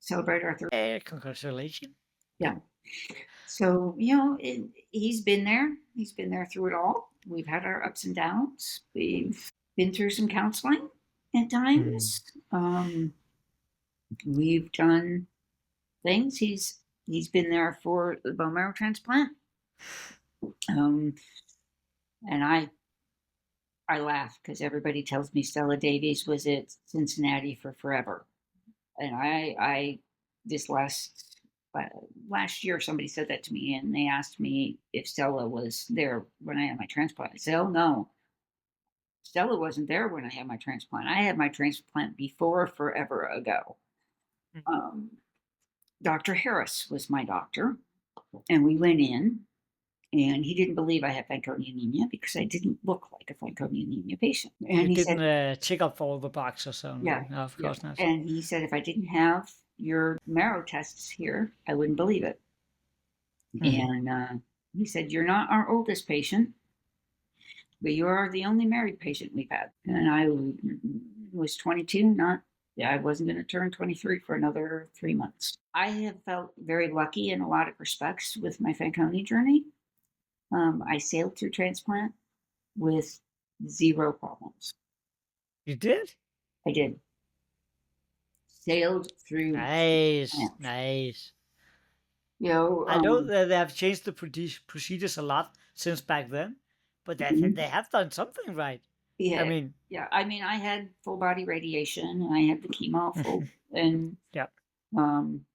Speaker 2: celebrate our third.
Speaker 1: Congratulations.
Speaker 2: Yeah. So, he's been there. He's been there through it all. We've had our ups and downs. We've been through some counseling at times. We've done things. He's been there for the bone marrow transplant. And I laugh because everybody tells me Stella Davies was at Cincinnati for forever. And I this last year somebody said that to me, and they asked me if Stella was there when I had my transplant. I said, oh no, Stella wasn't there when I had my transplant. I had my transplant before, forever ago. Dr. Harris was my doctor, and we went in, and he didn't believe I had Fanconi anemia because I didn't look like a Fanconi anemia patient. And
Speaker 1: You
Speaker 2: he
Speaker 1: didn't
Speaker 2: said,
Speaker 1: check up all the boxes.
Speaker 2: yeah,
Speaker 1: No, of course not.
Speaker 2: And he said, if I didn't have your marrow tests here, I wouldn't believe it. And he said, you're not our oldest patient, but you are the only married patient we've had. And I was 22, I wasn't going to turn 23 for another 3 months. I have felt very lucky in a lot of respects with my Fanconi journey. I sailed through transplant with 0 problems.
Speaker 1: You did?
Speaker 2: I did. Sailed through.
Speaker 1: Nice. I know that they have changed the procedures a lot since back then, but they have done something right.
Speaker 2: Yeah. I mean, I had full body radiation, and I had the chemo full, and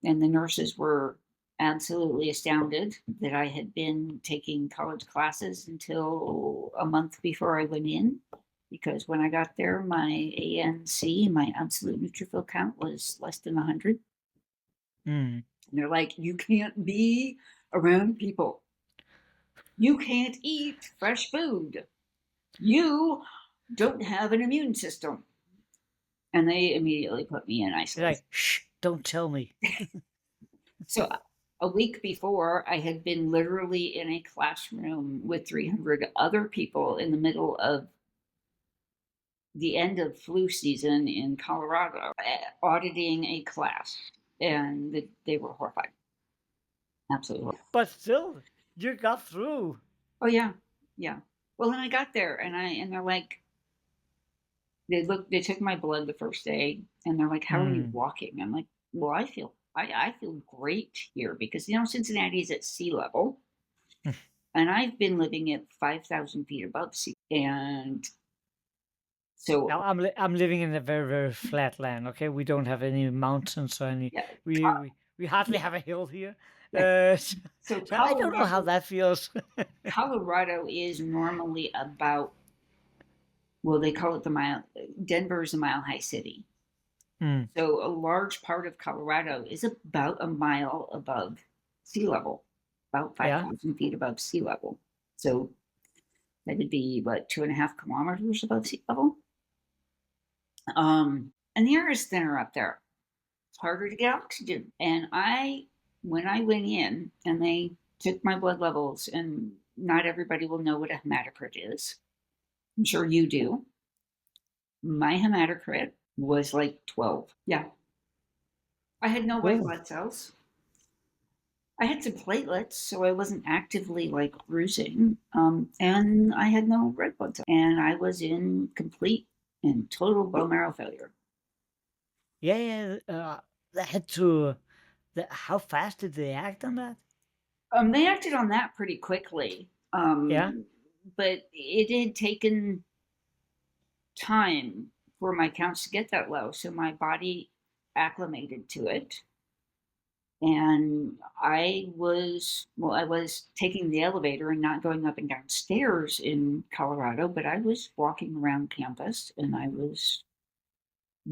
Speaker 2: the nurses were absolutely astounded that I had been taking college classes until a month before I went in, because when I got there, my ANC, my absolute neutrophil count, was less than 100. And they're like, you can't be around people. You can't eat fresh food. You don't have an immune system. And they immediately put me in isolation.
Speaker 1: They're like, shh, don't tell me.
Speaker 2: So a week before, I had been literally in a classroom with 300 other people in the middle of the end of flu season in Colorado, auditing a class, and they were horrified. Absolutely.
Speaker 1: But still, you got through.
Speaker 2: Oh yeah. Well, then I got there, and they're like, they took my blood the first day, and they're like, how are you walking? I'm like, well, I feel great here because Cincinnati is at sea level, and I've been living at 5,000 feet above sea, and so
Speaker 1: now I'm living in a very, very flat land. Okay, we don't have any mountains or any. We hardly have a hill here. So I don't know how that feels.
Speaker 2: Colorado is normally about, well, they call it Denver is a mile high city. So a large part of Colorado is about a mile above sea level, about 5,000 feet above sea level. So that would be, 2.5 kilometers above sea level. And the air is thinner up there. It's harder to get oxygen. And when I went in and they took my blood levels, and not everybody will know what a hematocrit is. I'm sure you do. My hematocrit was like 12. Yeah. I had no white blood cells. I had some platelets, so I wasn't actively bruising. And I had no red blood cells. And I was in complete and total bone marrow failure.
Speaker 1: They had to. How fast did they act on that?
Speaker 2: They acted on that pretty quickly. But it had taken time for my counts to get that low, so my body acclimated to it. And I was taking the elevator and not going up and down stairs in Colorado, but I was walking around campus, and I was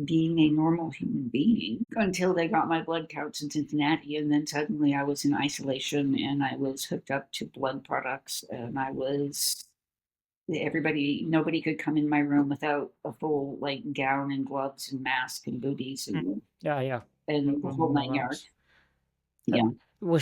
Speaker 2: being a normal human being until they got my blood counts in Cincinnati. And then suddenly I was in isolation, and I was hooked up to blood products, and nobody could come in my room without a full gown and gloves and mask and booties and and the whole 9 yards. Yeah.
Speaker 1: Were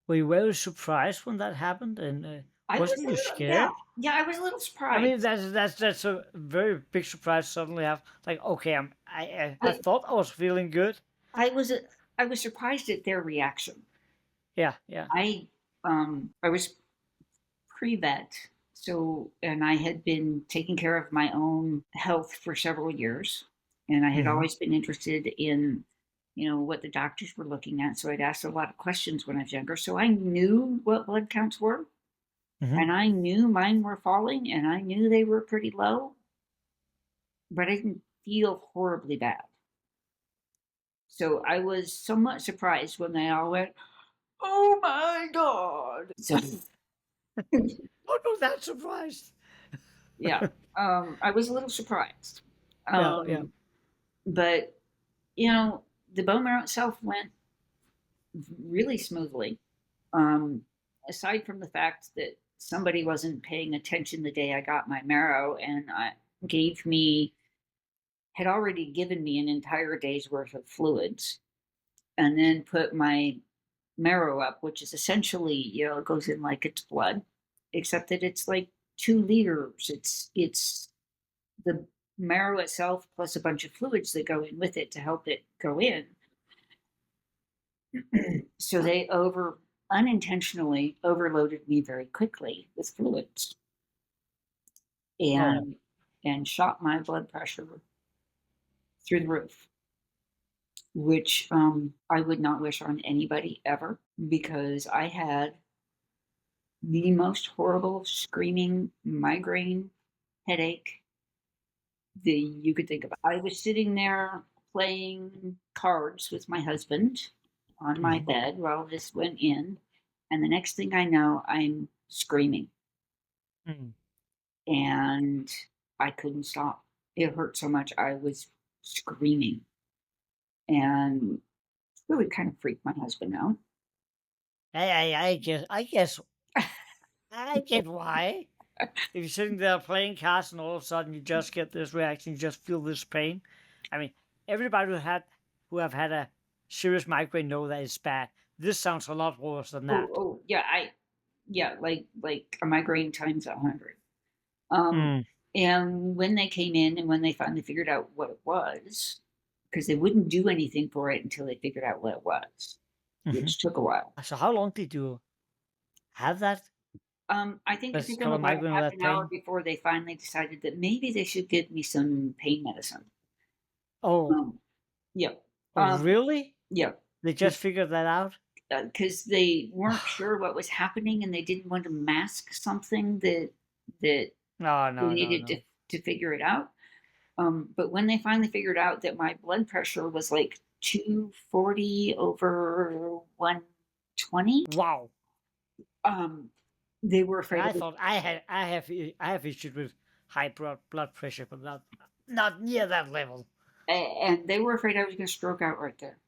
Speaker 1: you very surprised when that happened? And wasn't you scared?
Speaker 2: Yeah, I was a little surprised.
Speaker 1: I mean, that's a very big surprise. Suddenly have okay, I thought I was feeling good.
Speaker 2: I was I was surprised at their reaction.
Speaker 1: Yeah, yeah.
Speaker 2: I was pre-vet, and I had been taking care of my own health for several years, and I had
Speaker 1: Mm-hmm.
Speaker 2: always been interested in, what the doctors were looking at. So I'd asked a lot of questions when I was younger. So I knew what blood counts were,
Speaker 1: Mm-hmm.
Speaker 2: and I knew mine were falling, and I knew they were pretty low, but I didn't feel horribly bad. So I was somewhat surprised when they all went, "Oh my God." So
Speaker 1: Oh, no, that's surprised.
Speaker 2: yeah, I was a little surprised.
Speaker 1: Yeah, yeah.
Speaker 2: Um, but you know, the bone marrow itself went really smoothly. Um, Aside from the fact that somebody wasn't paying attention the day I got my marrow, and gave me had already given me an entire day's worth of fluids, and then put my marrow up, which is essentially, it goes in like it's blood, except that it's like 2 liters. It's the marrow itself plus a bunch of fluids that go in with it to help it go in. So they unintentionally overloaded me very quickly with fluids,
Speaker 1: Oh,
Speaker 2: and shot my blood pressure through the roof, which I would not wish on anybody ever, because I had the most horrible screaming migraine headache that you could think of. I was sitting there playing cards with my husband on my
Speaker 1: mm-hmm.
Speaker 2: bed while this went in, and the next thing I know, I'm screaming,
Speaker 1: Mm.
Speaker 2: and I couldn't stop. It hurt so much. I was screaming, and really kind of freaked my husband out.
Speaker 1: I get why. If you're sitting there playing cards and all of a sudden you just get this reaction, you just feel this pain. I mean, everybody who have had a serious migraine know that it's bad. This sounds a lot worse than
Speaker 2: Oh,
Speaker 1: that.
Speaker 2: oh, yeah, like a migraine times 100. Um,
Speaker 1: Mm.
Speaker 2: and when they came in and when they finally figured out what it was, because they wouldn't do anything for it until they figured out what it was,
Speaker 1: Hmm.
Speaker 2: which took a while.
Speaker 1: So how long did you have that?
Speaker 2: I think it
Speaker 1: Let's
Speaker 2: took them
Speaker 1: call a
Speaker 2: about
Speaker 1: migraine with
Speaker 2: half
Speaker 1: that
Speaker 2: an hour
Speaker 1: pain.
Speaker 2: before they finally decided that maybe they should give me some pain medicine.
Speaker 1: Oh,
Speaker 2: Um, yeah,
Speaker 1: oh,
Speaker 2: um,
Speaker 1: really?
Speaker 2: yeah,
Speaker 1: They just figured that out?
Speaker 2: because they weren't sure what was happening and they didn't want to mask something that
Speaker 1: No,
Speaker 2: they
Speaker 1: no, no,
Speaker 2: needed
Speaker 1: no.
Speaker 2: to figure it out. But when they finally figured out that my blood pressure was like 240 over 120,
Speaker 1: Wow.
Speaker 2: um, they were
Speaker 1: And
Speaker 2: afraid
Speaker 1: I
Speaker 2: of it.
Speaker 1: thought I have issues with high blood pressure, but not near that level.
Speaker 2: And they were afraid I was going to stroke out right there.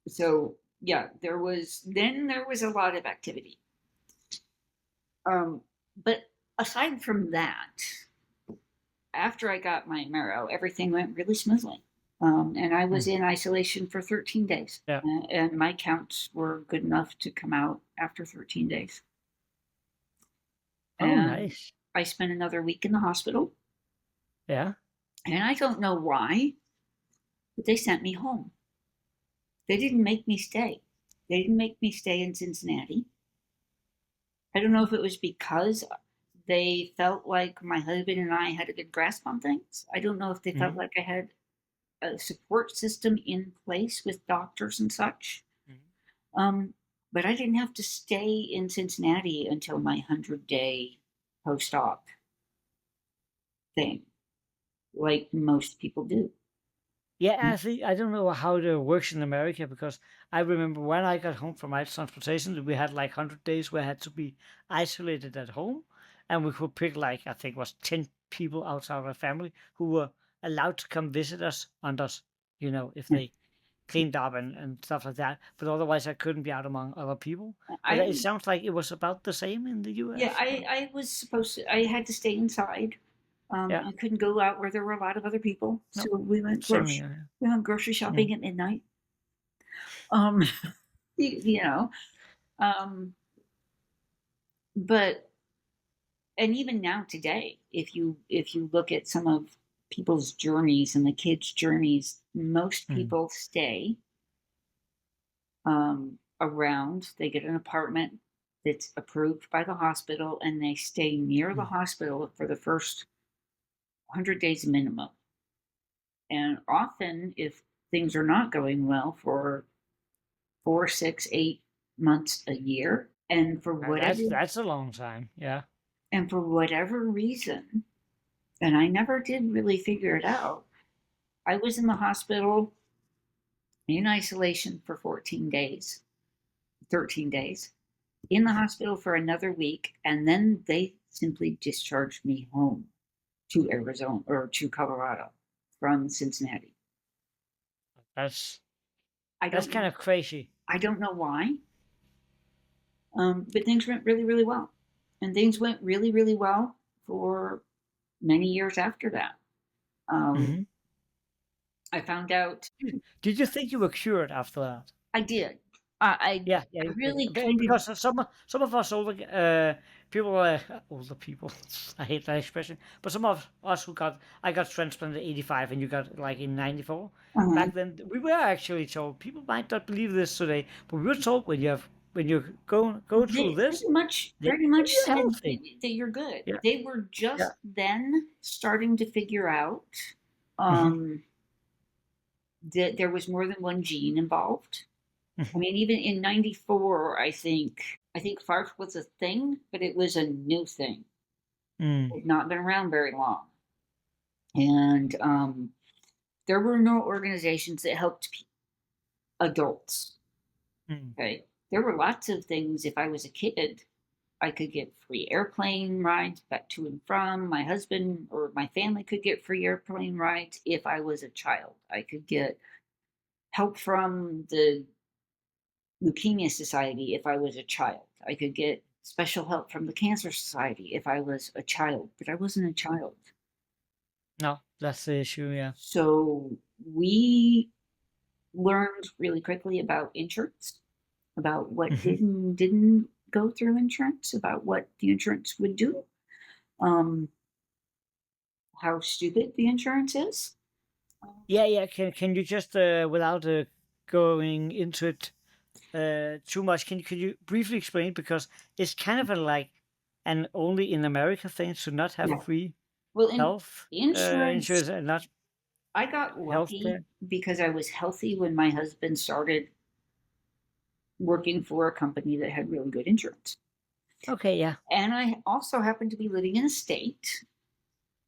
Speaker 2: So yeah, there was a lot of activity. But aside from that, after I got my marrow, everything went really smoothly. And I was
Speaker 1: Mm.
Speaker 2: in isolation for 13 days,
Speaker 1: Yeah.
Speaker 2: and my counts were good enough to come out after 13 days.
Speaker 1: Oh,
Speaker 2: And
Speaker 1: nice.
Speaker 2: I spent another week in the hospital,
Speaker 1: Yeah.
Speaker 2: and I don't know why, but they sent me home. They didn't make me stay. They didn't make me stay in Cincinnati. I don't know if it was because they felt like my husband and I had a good grasp on things. I don't know if they felt
Speaker 1: Hmm.
Speaker 2: like I had a support system in place with doctors and such. Um, but I didn't have to stay in Cincinnati until my 100-day post-op thing, like most people do.
Speaker 1: Yeah, actually, I don't know how it works in America because I remember when I got home from my transportation, we had like 100 days where I had to be isolated at home, and we could pick like I think it was 10 people outside of our family who were allowed to come visit us and us, if they cleaned up and stuff like that. But otherwise, I couldn't be out among other people. But it
Speaker 2: I
Speaker 1: sounds like it was about the same in the
Speaker 2: Yeah,
Speaker 1: U.S.
Speaker 2: I was supposed to. I had to stay inside.
Speaker 1: Yeah,
Speaker 2: I couldn't go out where there were a lot of other people,
Speaker 1: no,
Speaker 2: so
Speaker 1: same here.
Speaker 2: we went grocery
Speaker 1: Mm.
Speaker 2: shopping at midnight. Um, you know, um, but and even now today, if you look at some of people's journeys and the kids' journeys, most
Speaker 1: Mm.
Speaker 2: people stay around. They get an apartment that's approved by the hospital, and they stay near the hospital for the first 100 days minimum. And often, if things are not going well for 4, 6, 8 months, a year, and for
Speaker 1: That's a long time. Yeah.
Speaker 2: whatever reason, and I never did really figure it out, I was in the hospital in isolation for 14 days, 13 days, in the hospital for another week, and then they simply discharged me home to Arizona or to Colorado from Cincinnati.
Speaker 1: That's
Speaker 2: I
Speaker 1: that's
Speaker 2: don't
Speaker 1: kind
Speaker 2: know.
Speaker 1: of crazy.
Speaker 2: I don't know why. But things went really, really well, and things went really, really well for many years after that. Um,
Speaker 1: Hmm.
Speaker 2: I found out
Speaker 1: Did you think you were cured after that?
Speaker 2: I did. I
Speaker 1: Yeah, yeah,
Speaker 2: I
Speaker 1: you did.
Speaker 2: really kind of
Speaker 1: Because some of us older people, older people, I hate that expression, but some of us who I got transplanted in '85 and you got like in '94.
Speaker 2: uh,
Speaker 1: Back then, we were actually told. People might not believe this today, but we were told when you go through
Speaker 2: they
Speaker 1: this,
Speaker 2: pretty
Speaker 1: then
Speaker 2: much
Speaker 1: you're
Speaker 2: said
Speaker 1: healthy.
Speaker 2: that you're good.
Speaker 1: Yeah,
Speaker 2: They were
Speaker 1: yeah.
Speaker 2: just then starting to figure out
Speaker 1: Hmm.
Speaker 2: um, that there was more than one gene involved. I mean, even in '94, I think FARF was a thing, but it was a new thing.
Speaker 1: Mm,
Speaker 2: It had not been around very long, and there were no organizations that helped adults.
Speaker 1: mm.
Speaker 2: Okay, there were lots of things. If I was a kid, I could get free airplane rides back to and from. My husband or my family could get free airplane rides if I was a child. I could get help from the Leukemia Society if I was a child. I could get special help from the Cancer Society if I was a child, but I wasn't a child.
Speaker 1: No, that's the issue. Yeah.
Speaker 2: So we learned really quickly about insurance, about what
Speaker 1: Hmm.
Speaker 2: didn't go through insurance, about what the insurance would do, um, how stupid the insurance is.
Speaker 1: Yeah, yeah. Can you just without going into it too much, can you briefly explain, because it's kind of a like an only in America thing to not have
Speaker 2: Yeah.
Speaker 1: free
Speaker 2: Well, in
Speaker 1: health
Speaker 2: insurance,
Speaker 1: insurance and not
Speaker 2: I got
Speaker 1: health
Speaker 2: lucky
Speaker 1: care.
Speaker 2: because I was healthy when my husband started working for a company that had really good insurance.
Speaker 1: Okay, yeah.
Speaker 2: And I also happened to be living in a state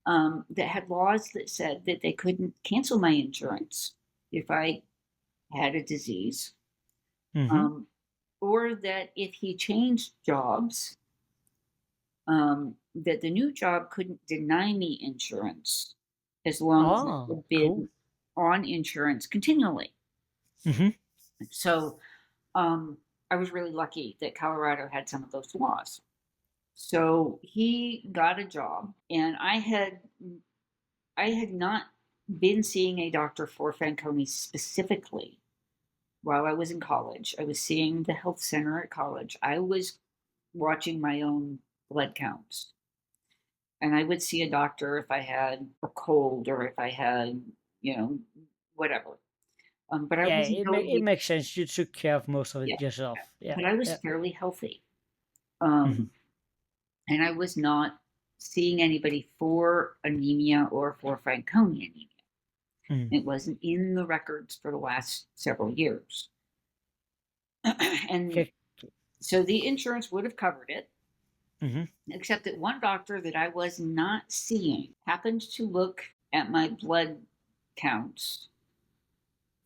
Speaker 2: that had laws that said that they couldn't cancel my insurance if I had a disease,
Speaker 1: Mm-hmm.
Speaker 2: um, or that if he changed jobs, that the new job couldn't deny me insurance as long as I
Speaker 1: Oh,
Speaker 2: had
Speaker 1: cool.
Speaker 2: been on insurance continually.
Speaker 1: Mm-hmm.
Speaker 2: So um, I was really lucky that Colorado had some of those laws. So he got a job, and I had not been seeing a doctor for Fanconi specifically while I was in college. I was seeing the health center at college. I was watching my own blood counts. And I would see a doctor if I had a cold or if I had, you know, whatever. But I
Speaker 1: Yeah,
Speaker 2: wasn't going
Speaker 1: it
Speaker 2: to,
Speaker 1: makes sense. You took care of most of
Speaker 2: yeah,
Speaker 1: it yourself. Yeah,
Speaker 2: but I was
Speaker 1: yeah.
Speaker 2: fairly healthy.
Speaker 1: Mm-hmm.
Speaker 2: Um, and I was not seeing anybody for anemia or for Fanconi anemia.
Speaker 1: Mm-hmm.
Speaker 2: It wasn't in the records for the last several years. And
Speaker 1: Okay.
Speaker 2: so the insurance would have covered it,
Speaker 1: Mm-hmm.
Speaker 2: except that one doctor that I was not seeing happened to look at my blood counts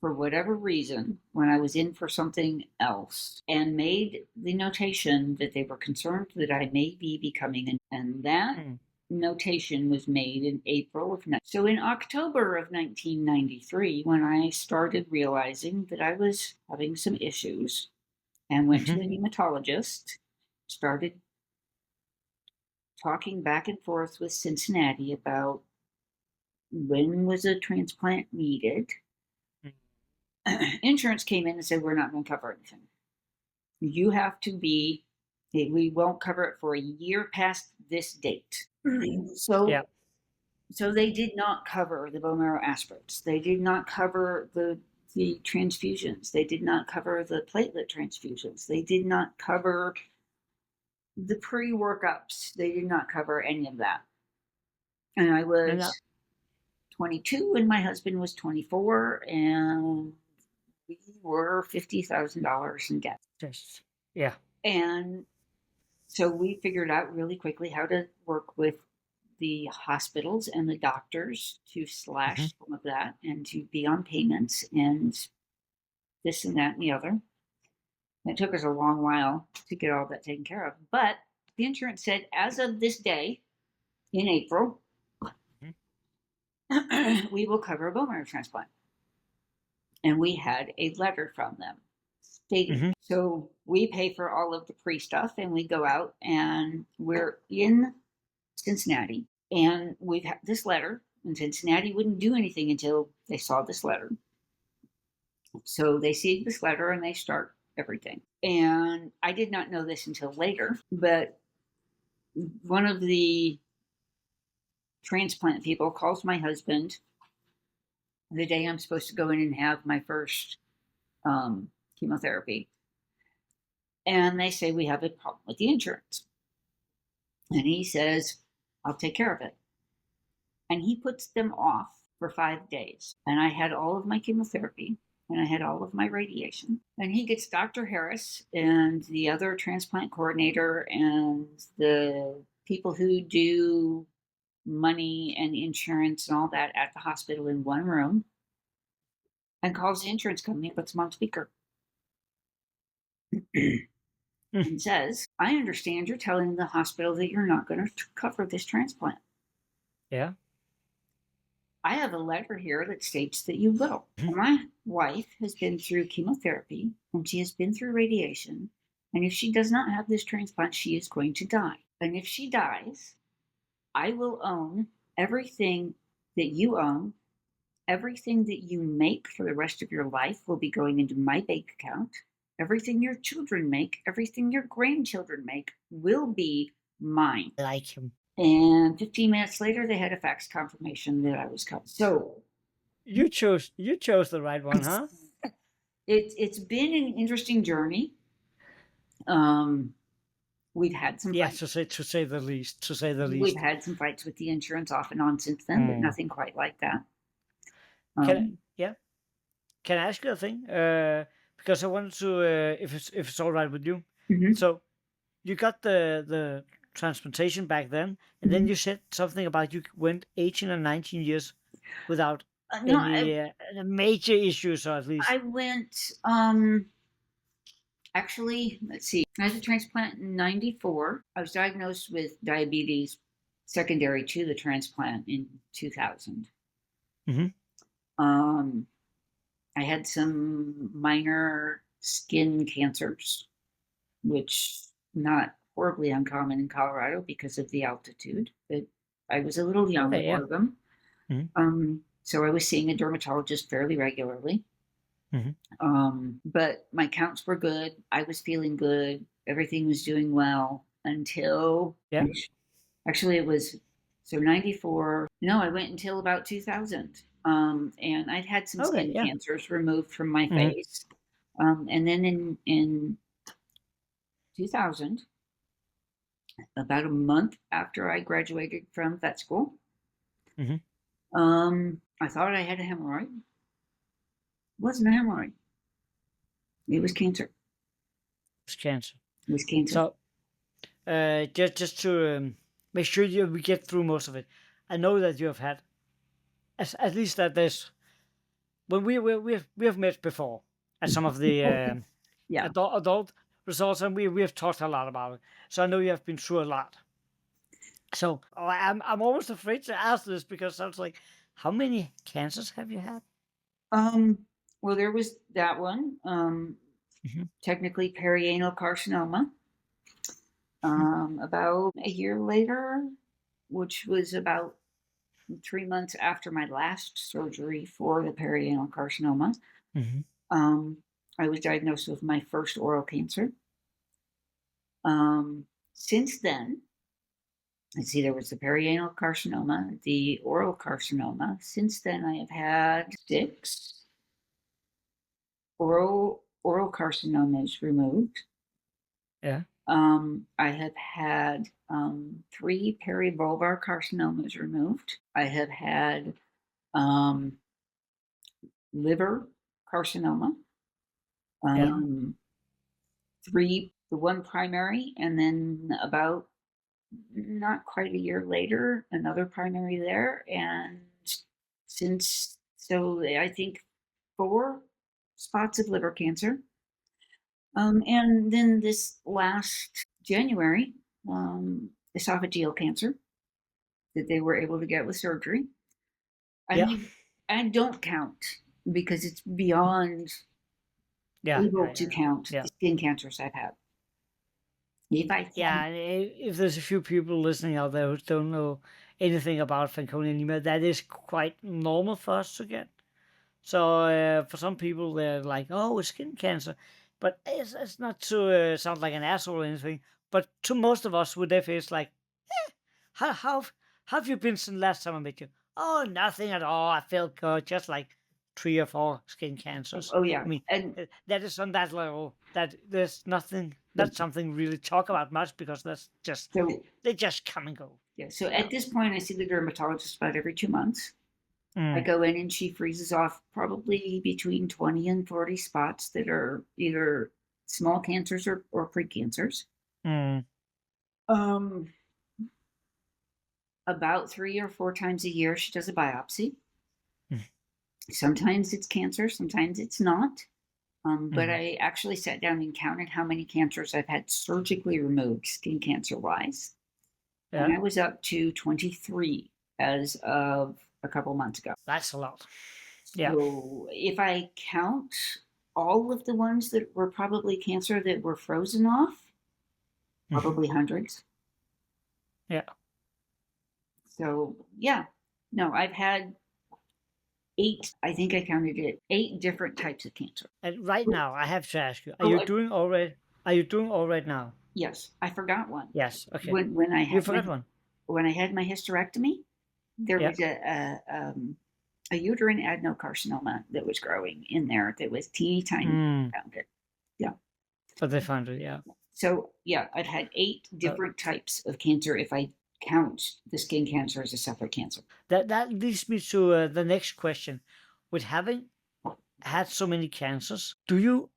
Speaker 2: for whatever reason when I was in for something else and made the notation that they were concerned that I may be becoming an, and that
Speaker 1: Mm-hmm.
Speaker 2: notation was made in April of so in October of 1993, when I started realizing that I was having some issues and went
Speaker 1: Mm-hmm.
Speaker 2: to a hematologist, started talking back and forth with Cincinnati about when was a transplant needed. Insurance came in and said, we're not going to cover anything. You have to be, we won't cover it for a year past this date.
Speaker 1: Yeah.
Speaker 2: So they did not cover the bone marrow aspirates. They did not cover the the transfusions. They did not cover the platelet transfusions. They did not cover the pre-workups. They did not cover any of that. And I
Speaker 1: And
Speaker 2: was 22 and my husband was 24, and we were $50,000 in debt.
Speaker 1: just, yeah.
Speaker 2: And so we figured out really quickly how to work with the hospitals and the doctors to slash some of that and to be on payments and this and that and the other. It took us a long while to get all that taken care of. But the insurance said, as of this day in April, we will cover a bone marrow transplant. And we had a letter from them stating. So we pay for all of the pre stuff and we go out and we're in Cincinnati. And we've had this letter, and Cincinnati wouldn't do anything until they saw this letter. So they see this letter and they start everything. And I did not know this until later, but one of the transplant people calls my husband the day I'm supposed to go in and have my first chemotherapy. And they say, we have a problem with the insurance. And he says, I'll take care of it. And he puts them off for 5 days. And I had all of my chemotherapy and I had all of my radiation. And he gets Dr. Harris and the other transplant coordinator and the people who do money and insurance and all that at the hospital in one room and calls the insurance company and puts them on speaker. And says, I understand you're telling the hospital that you're not going to cover this transplant.
Speaker 1: Yeah.
Speaker 2: I have a letter here that states that you will. My wife has been through chemotherapy and she has been through radiation. And if she does not have this transplant, she is going to die. And if she dies, I will own everything that you own. Everything that you make for the rest of your life will be going into my bank account. Everything your children make, everything your grandchildren make will be mine.
Speaker 1: I like him.
Speaker 2: And 15 minutes later, they had a fax confirmation that I was covered. So
Speaker 1: you chose the right one, huh?
Speaker 2: It's been an interesting journey. We've had some
Speaker 1: fights. To say the least.
Speaker 2: We've had some fights with the insurance off and on since then, but nothing quite like that.
Speaker 1: Can I ask you a thing? Because I wanted to, if it's all right with you. So you got the transplantation back then, and then you said something about you went 18 or 19 years without any major issues, or at least.
Speaker 2: I went, actually, let's see. I had a transplant in 94. I was diagnosed with diabetes secondary to the transplant in 2000. I had some minor skin cancers, which not horribly uncommon in Colorado because of the altitude. But I was a little young for them. So I was seeing a dermatologist fairly regularly. But my counts were good. I was feeling good. Everything was doing well until actually it was 94. No, I went until about 2000. And I'd had some skin cancers removed from my face. And then in 2000, about a month after I graduated from vet school, I thought I had a hemorrhoid. It wasn't a hemorrhoid. It was cancer.
Speaker 1: It was cancer. So, just to make sure we get through most of it, I know that you have had, at least that there's, when we have met before at some of the adult results, and we have talked a lot about it. So I know you have been through a lot. So I'm almost afraid to ask this because it sounds like, how many cancers have you had?
Speaker 2: Well, there was that one, technically perianal carcinoma. About a year later, which was about 3 months after my last surgery for the perianal carcinoma, I was diagnosed with my first oral cancer. Since then, let's see, there was the perianal carcinoma, the oral carcinoma. Since then, I have had 6 oral carcinomas removed.
Speaker 1: Yeah.
Speaker 2: I have had 3 perivulvar carcinomas removed. I have had liver carcinoma,
Speaker 1: Yeah.
Speaker 2: 3, the 1 primary, and then about not quite a year later, another primary there. And I think 4 spots of liver cancer. And then this last January, esophageal cancer that they were able to get with surgery. I
Speaker 1: Yeah.
Speaker 2: mean, I don't count because it's beyond
Speaker 1: Yeah.
Speaker 2: able
Speaker 1: Yeah.
Speaker 2: to
Speaker 1: Yeah.
Speaker 2: count
Speaker 1: Yeah.
Speaker 2: the skin cancers I've had. If I
Speaker 1: Yeah,
Speaker 2: count,
Speaker 1: and if there's a few people listening out there who don't know anything about Fanconi anemia, that is quite normal for us to get. So for some people, they're like, "Oh, it's skin cancer," but it's not to sound like an asshole or anything. But to most of us with FA, it's like, how how have you been since last time I met you? Oh, nothing at all. I felt good, just like 3 or 4 skin cancers.
Speaker 2: oh
Speaker 1: I
Speaker 2: yeah,
Speaker 1: mean,
Speaker 2: and
Speaker 1: that is on that level that there's nothing, not something really talk about much because that's just
Speaker 2: so
Speaker 1: they just come and go.
Speaker 2: yeah, so
Speaker 1: Yeah.
Speaker 2: at this point, I see the dermatologist about every 2 months. I
Speaker 1: Mm,
Speaker 2: go in and she freezes off probably between 20 and 40 spots that are either small cancers or precancers.
Speaker 1: mm,
Speaker 2: Um, about 3 or 4 times a year, she does a biopsy.
Speaker 1: mm,
Speaker 2: Sometimes it's cancer, sometimes it's not. But
Speaker 1: mm.
Speaker 2: I actually sat down and counted how many cancers I've had surgically removed, skin cancer wise. And
Speaker 1: Yeah,
Speaker 2: I was up to 23 as of a couple months ago.
Speaker 1: that's a lot. Yeah.
Speaker 2: So if I count all of the ones that were probably cancer that were frozen off,
Speaker 1: Mhm.
Speaker 2: probably hundreds.
Speaker 1: Yeah.
Speaker 2: So yeah, no, I've had 8, I think I counted it, 8 different types of cancer.
Speaker 1: And right now, I have to ask you: Are
Speaker 2: Oh,
Speaker 1: you doing all right? Are you doing all right now?
Speaker 2: yes, I forgot one.
Speaker 1: Yes. Okay.
Speaker 2: When I
Speaker 1: You
Speaker 2: had
Speaker 1: forgot one.
Speaker 2: my hysterectomy, there
Speaker 1: Yeah.
Speaker 2: was a uterine adenocarcinoma that was growing in there that was teeny tiny.
Speaker 1: Mm.
Speaker 2: Found it. Yeah.
Speaker 1: But they found it. Yeah.
Speaker 2: So yeah, I've had 8
Speaker 1: Uh,
Speaker 2: different types of cancer if I count the skin cancer as a separate cancer.
Speaker 1: that leads me to the next question. With having had so many cancers, do you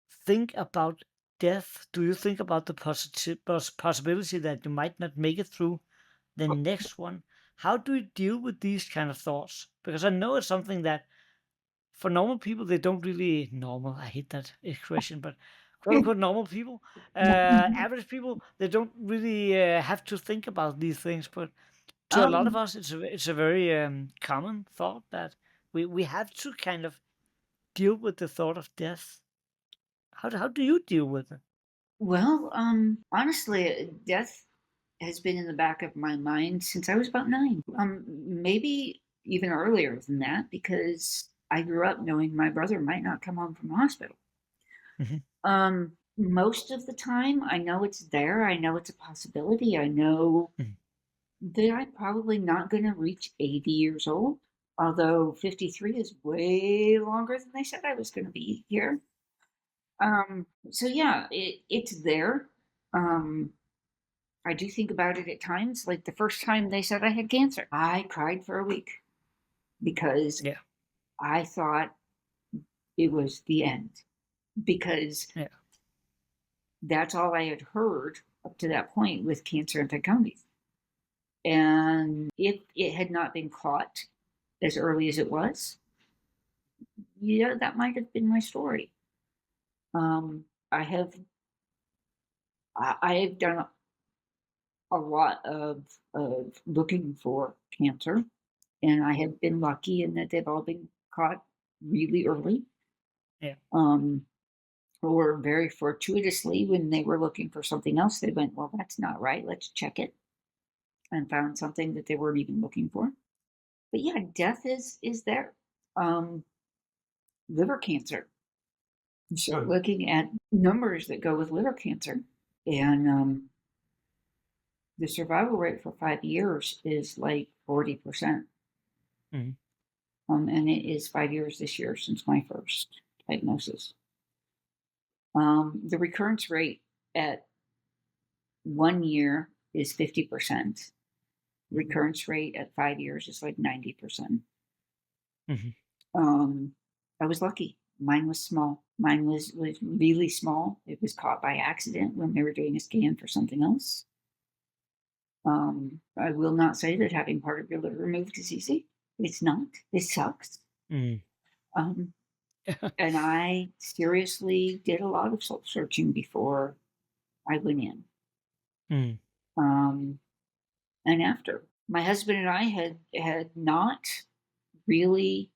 Speaker 1: think about death? Do you think about the possibility that you might not make it through the next one? How do you deal with these kind of thoughts? Because I know it's something that for normal people, they don't really normal. I hate that expression, but quote unquote normal people, average people, they don't really have to think about these things. But to a lot of
Speaker 2: Um,
Speaker 1: us, it's a very common thought that we have to kind of deal with the thought of death. How do you deal with it?
Speaker 2: well, honestly, death has been in the back of my mind since I was about 9. Maybe even earlier than that because I grew up knowing my brother might not come home from the hospital.
Speaker 1: Mhm.
Speaker 2: Most of the time, I know it's there. I know it's a possibility. I know
Speaker 1: Mhm.
Speaker 2: that I'm probably not going to reach 80 years old, although 53 is way longer than they said I was going to be here. So yeah, it's there. Um, I do think about it at times. Like the first time they said I had cancer, I cried for a week because
Speaker 1: Yeah,
Speaker 2: I thought it was the end because
Speaker 1: yeah,
Speaker 2: that's all I had heard up to that point with cancer and Fanconi. And if it had not been caught as early as it was, yeah, that might have been my story. Um, I have I have done a lot of looking for cancer, and I have been lucky in that they've all been caught really early.
Speaker 1: yeah.
Speaker 2: Um, or very fortuitously, when they were looking for something else, they went, "Well, that's not right. Let's check it," and found something that they weren't even looking for. But yeah, death is there. Um, Liver cancer. So looking at numbers that go with liver cancer, and the survival rate for 5 years is like 40%.
Speaker 1: Mhm.
Speaker 2: And it is 5 years this year since my first. diagnosis. The recurrence rate at 1 year is 50%. Recurrence rate at 5 years is like 90%.
Speaker 1: Mhm.
Speaker 2: I was lucky. Mine was small. Mine was really small. It was caught by accident when they were doing a scan for something else. I will not say that having part of your liver removed is easy. It's not. It sucks.
Speaker 1: Mm.
Speaker 2: Um, and I seriously did a lot of soul searching before I went in.
Speaker 1: Mm.
Speaker 2: Um, and after. My husband and I had not really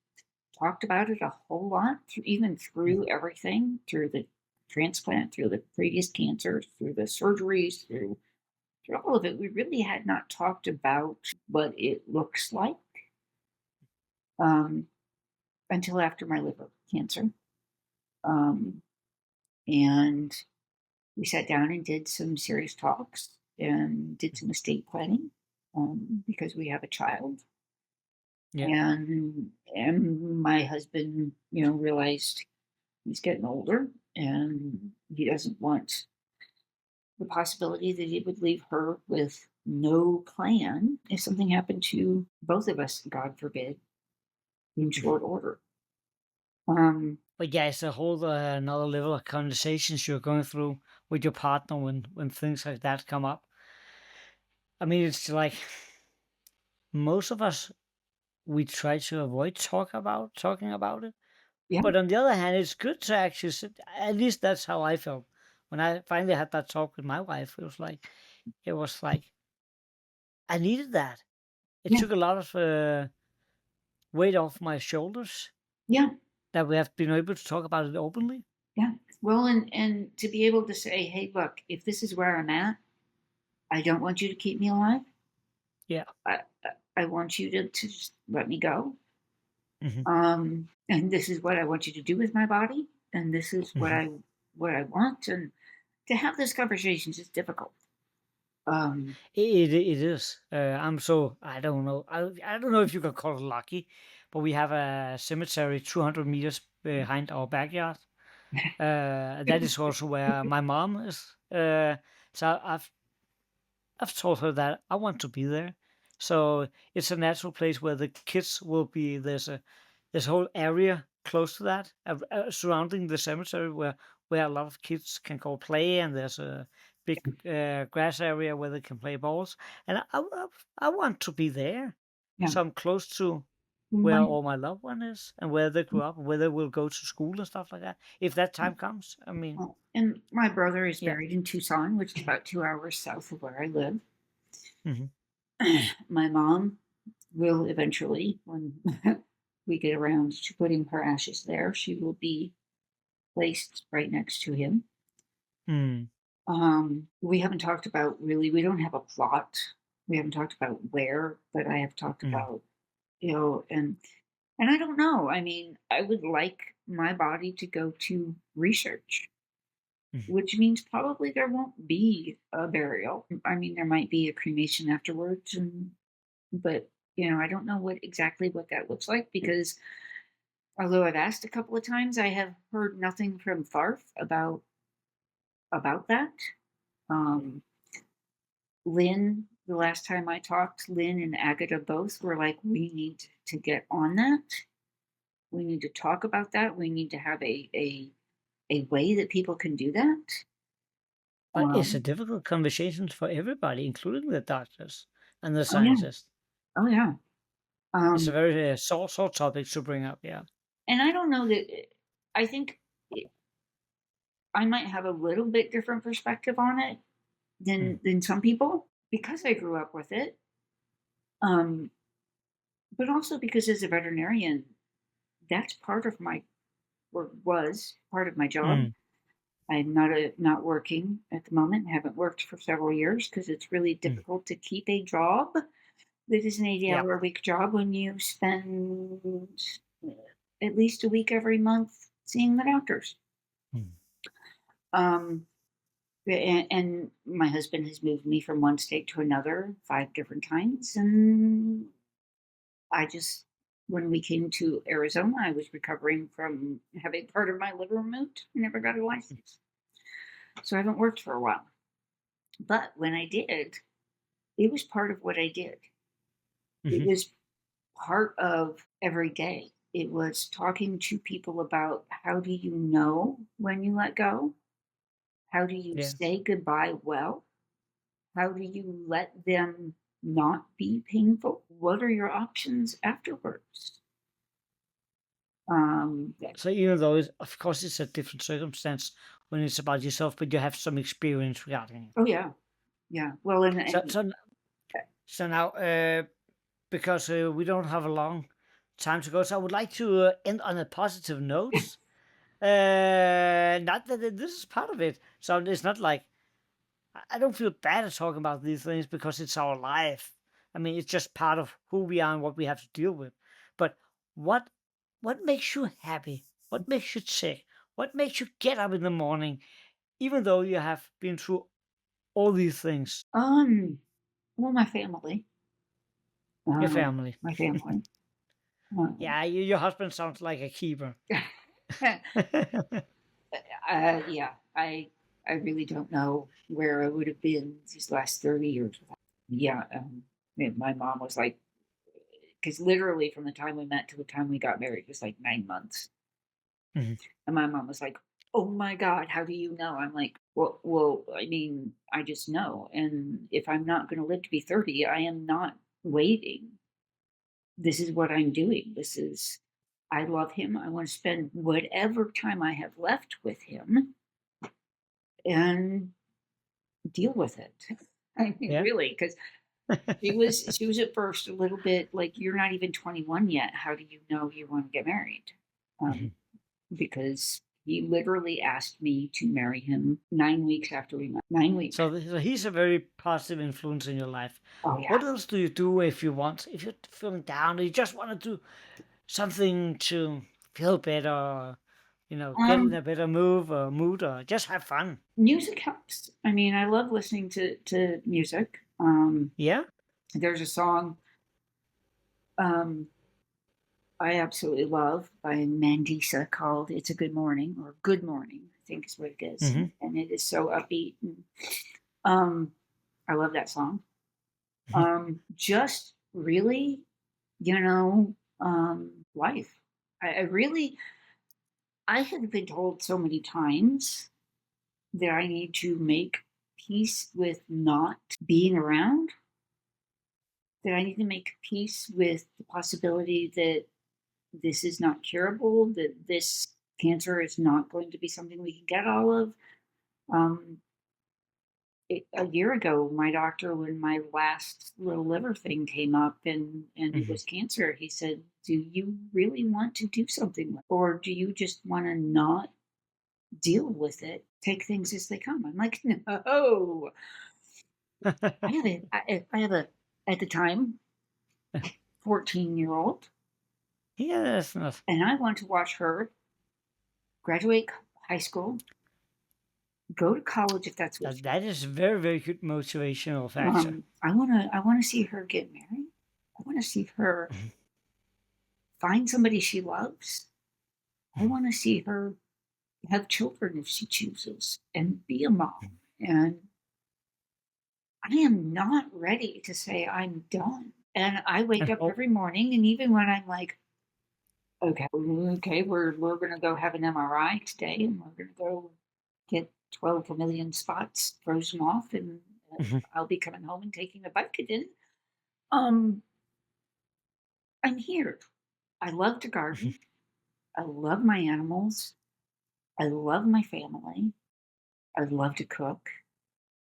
Speaker 2: talked about it a whole lot, even
Speaker 1: Mm.
Speaker 2: through everything, through the transplant, through the previous cancers, through the surgeries, through all of it. We really had not talked about what it looks like um, until after my liver cancer. Um, and we sat down and did some serious talks and did some estate planning because we have a child.
Speaker 1: Yeah.
Speaker 2: And my husband, realized he's getting older and he doesn't want the possibility that he would leave her with no plan if something happened to both of us, God forbid, in short order.
Speaker 1: But yeah, it's a whole another level of conversations you're going through with your partner when things like that come up. I mean, it's like most of us, we try to avoid talking about it.
Speaker 2: Yeah,
Speaker 1: But on the other hand, it's good to actually sit. At least that's how I felt when I finally had that talk with my wife. It was like I needed that. It
Speaker 2: yeah,
Speaker 1: took a lot of weight off my shoulders
Speaker 2: yeah,
Speaker 1: that we have been able to talk about it openly.
Speaker 2: yeah. Well, and to be able to say, hey, look, if this is where I'm at, I don't want you to keep me alive.
Speaker 1: Yeah.
Speaker 2: I want you to just let me go.
Speaker 1: Hmm.
Speaker 2: And this is what I want you to do with my body, and this is what
Speaker 1: Hmm.
Speaker 2: I want. And to have those conversations is difficult. Um,
Speaker 1: It is. I don't know. I don't know if you can call it lucky, but we have a cemetery 200 meters behind our backyard. That is also where my mom is. So I've told her that I want to be there. So it's a natural place where the kids will be. There's a whole area close to that, surrounding the cemetery where a lot of kids can go play, and there's a big grass area where they can play balls. And I want to be there,
Speaker 2: yeah,
Speaker 1: so I'm close to where
Speaker 2: my
Speaker 1: all my loved one is and where they grew up, where they will go to school and stuff like that. If that time comes, I mean,
Speaker 2: and my brother is
Speaker 1: yeah.
Speaker 2: buried in Tucson, which is about 2 hours south of where I live.
Speaker 1: Hmm.
Speaker 2: My mom will eventually, when we get around to putting her ashes there, she will be placed right next to him.
Speaker 1: Mm.
Speaker 2: We haven't talked about really, we don't have a plot. We haven't talked about where, but I have talked
Speaker 1: Mm.
Speaker 2: about, and I don't know. I mean, I would like my body to go to research,
Speaker 1: Mm.
Speaker 2: which means probably there won't be a burial. I mean, there might be a cremation afterwards, but I don't know what that looks like because although I've asked a couple of times, I have heard nothing from FARF about that. Um, Lynn, the last time I talked, Lynn and Agatha both were like, we need to get on that. We need to talk about that. We need to have a way that people can do that.
Speaker 1: But it's a
Speaker 2: Um,
Speaker 1: difficult conversation for everybody, including the doctors and the
Speaker 2: oh yeah,
Speaker 1: scientists.
Speaker 2: oh yeah.
Speaker 1: It's a
Speaker 2: Um,
Speaker 1: very sore topic to bring up. Yeah.
Speaker 2: and I don't know that. I think I might have a little bit different perspective on it
Speaker 1: Mm.
Speaker 2: than some people because I grew up with it. Um, but also because as a veterinarian, that's part of my or was part of my job.
Speaker 1: Mm.
Speaker 2: I'm not working at the moment. Haven't worked for several years because it's really
Speaker 1: Mm.
Speaker 2: difficult to keep a job that is an 80
Speaker 1: Yeah.
Speaker 2: hour a week job when you spend at least a week every month seeing the doctors.
Speaker 1: Mm.
Speaker 2: Um, and my husband has moved me from one state to another 5 different times, and I just when we came to Arizona, I was recovering from having part of my liver removed. I never got a license. So I haven't worked for a while. But when I did, it was part of what I did. It
Speaker 1: Hmm.
Speaker 2: was part of every day. It was talking to people about how do you know when you let go? How do you
Speaker 1: Yeah.
Speaker 2: say goodbye well? How do you let them not be painful? What are your options afterwards? Yeah.
Speaker 1: So even though, of course, it's a different circumstance when it's about yourself, but you have some experience regarding it.
Speaker 2: Oh yeah, yeah. Well,
Speaker 1: So,
Speaker 2: and
Speaker 1: so, so now, because we don't have a long time to go, so I would like to end on a positive note. Not that this is part of it, so it's not like I don't feel bad at talking about these things because it's our life. I mean, it's just part of who we are and what we have to deal with. But what what makes you happy? What makes you tick? What makes you get up in the morning, even though you have been through all these things?
Speaker 2: well, my family,
Speaker 1: Your
Speaker 2: um,
Speaker 1: family.
Speaker 2: my family. Um,
Speaker 1: Yeah, your husband sounds like a keeper.
Speaker 2: yeah, I really don't know where I would have been these last 30 years. Yeah, my mom was like, because literally from the time we met to the time we got married was like 9 months.
Speaker 1: Mhm.
Speaker 2: And my mom was like, "Oh my God, how do you know?" I'm like, well, I mean, I just know. And if I'm not going to live to be 30, I am not waiting. This is what I'm doing. I love him. I want to spend whatever time I have left with him and deal with it. I mean,
Speaker 1: Yeah.
Speaker 2: really, because she was at first a little bit like, "You're not even 21 yet. How do you know you want to get married?" Um,
Speaker 1: Mhm.
Speaker 2: because he literally asked me to marry him 9 weeks after we met. 9 weeks.
Speaker 1: So he's a very positive influence in your life.
Speaker 2: Oh yeah.
Speaker 1: What else do you do if if you're feeling down, or you just want to do something to feel better, or, get in
Speaker 2: Um,
Speaker 1: a better mood, or just have fun?
Speaker 2: music helps. I mean, I love listening to music.
Speaker 1: Yeah.
Speaker 2: There's a song um I absolutely love by Mandisa called "It's a Good Morning" or "Good Morning," I think is what it is,
Speaker 1: Hmm.
Speaker 2: and it is so upbeat. And, um, I love that song. Just really, you know, life. I really, I have been told so many times that I need to make peace with not being around, that I need to make peace with the possibility that this is not curable, that this cancer is not going to be something we can get all of. Um, a year ago, my doctor, when my last little liver thing came up and it
Speaker 1: Hmm.
Speaker 2: was cancer, he said, "Do you really want to do something, or do you just want to not deal with it? Take things as they come?" I'm like, "No, I have a at the time 14-year-old,
Speaker 1: Yeah, that's not.
Speaker 2: and I want to watch her graduate high school, go to college if that's what
Speaker 1: That is a very, very good motivational factor.
Speaker 2: I wanna see her get married. I wanna see her
Speaker 1: Mhm.
Speaker 2: find somebody she loves. I
Speaker 1: Mhm.
Speaker 2: wanna see her have children if she chooses and be a mom. And I am not ready to say I'm done. And I wake
Speaker 1: And
Speaker 2: up
Speaker 1: hope.
Speaker 2: every morning, and even when I'm like, okay, we're gonna go have an MRI today, and we're gonna go get 12 million spots frozen off, and
Speaker 1: Mhm.
Speaker 2: I'll be coming home and taking a Vicodin. Um, I'm here. I love to
Speaker 1: Mhm.
Speaker 2: garden. I love my animals. I love my family. I love to cook.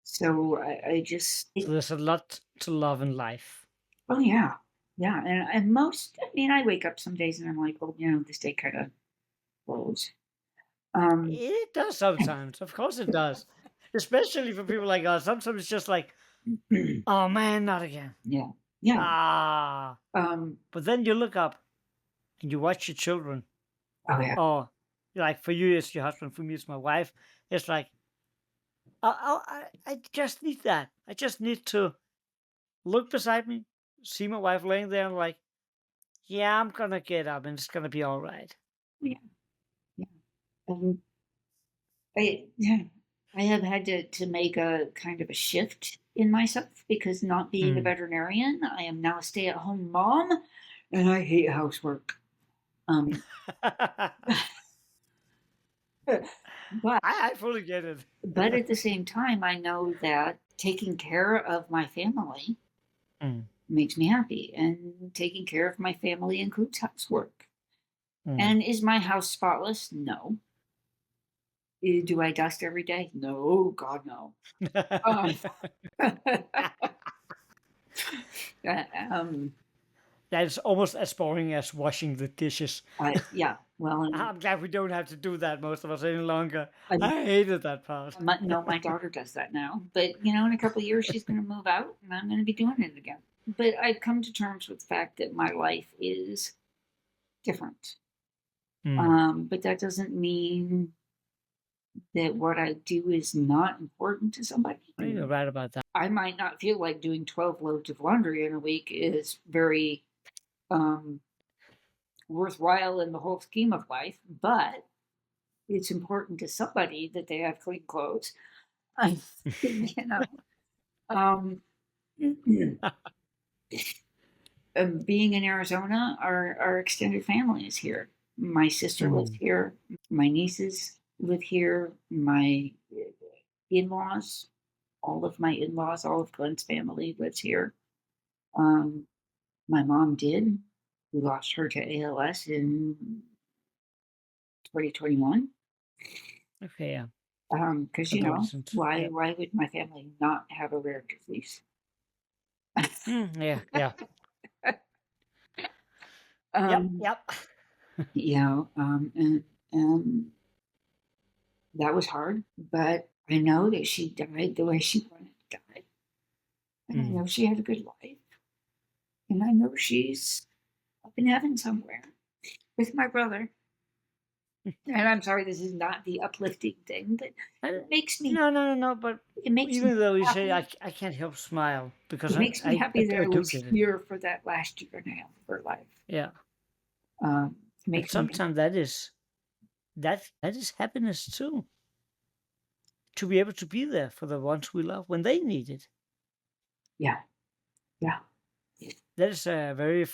Speaker 2: So I just,
Speaker 1: So there's a lot to love in life.
Speaker 2: oh yeah, yeah. And most, I mean, I wake up some days and I'm like, well, this day kind of blows. Um,
Speaker 1: It does sometimes. Of course it does. Especially for people like us. Sometimes it's just like, oh man, not again.
Speaker 2: yeah, yeah.
Speaker 1: Ah.
Speaker 2: Um,
Speaker 1: But then you look up and you watch your children.
Speaker 2: oh yeah.
Speaker 1: Or like for you, it's your husband. For me, it's my wife. It's like, I just need that. I just need to look beside me, see my wife laying there and like, Yeah, I'm gonna get up and it's gonna be all right.
Speaker 2: Yeah, yeah. Um, yeah, I have had to make a kind of a shift in myself because not being a
Speaker 1: Mm.
Speaker 2: veterinarian, I am now a stay-at-home mom, and I hate housework. Um, but
Speaker 1: I fully get it.
Speaker 2: but at the same time, I know that taking care of my family
Speaker 1: Mm,
Speaker 2: makes me happy, and taking care of my family includes housework.
Speaker 1: mm.
Speaker 2: And is my house spotless? No. Do I dust every day? No, God, no. Um, um,
Speaker 1: That's almost as boring as washing the dishes.
Speaker 2: yeah. Well, and
Speaker 1: I'm glad we don't have to do that, most of us, any longer.
Speaker 2: I,
Speaker 1: I hated that part.
Speaker 2: no, my daughter does that now. But in a couple of years, she's going to move out, and I'm going to be doing it again. But I've come to terms with the fact that my life is different.
Speaker 1: Mm.
Speaker 2: But that doesn't mean that what I do is not important to somebody.
Speaker 1: You're right about that.
Speaker 2: I might not feel like doing 12 loads of laundry in a week is very um, worthwhile in the whole scheme of life, but it's important to somebody that they have clean clothes. you know, um, being in Arizona, our extended family is here. My sister lives
Speaker 1: Mm.
Speaker 2: here. My nieces live here. My in-laws, all of my in-laws, all of Glenn's family lives here. Um, my mom did. We lost her to ALS in 2021.
Speaker 1: Okay, yeah.
Speaker 2: Because
Speaker 1: Condolences. Yeah.
Speaker 2: why would my family not have a rare disease?
Speaker 1: Mm, yeah, yeah. Yep,
Speaker 2: um,
Speaker 1: yep.
Speaker 2: and that was hard, but I know that she died the way she wanted to die, and I
Speaker 1: Mm.
Speaker 2: know she had a good life, and I know she's up in heaven somewhere with my brother. And I'm sorry, this is not the uplifting thing, but
Speaker 1: I-
Speaker 2: it makes me
Speaker 1: no. But
Speaker 2: it makes me
Speaker 1: even though you say
Speaker 2: happy.
Speaker 1: I can't help smile because
Speaker 2: It makes me happy that
Speaker 1: I
Speaker 2: I
Speaker 1: do
Speaker 2: was
Speaker 1: get it.
Speaker 2: here for that last year and a half of her life.
Speaker 1: Yeah.
Speaker 2: It
Speaker 1: And
Speaker 2: makes me
Speaker 1: sometimes that is happiness too. To be able to be there for the ones we love when they need it.
Speaker 2: yeah, yeah,
Speaker 1: That is a very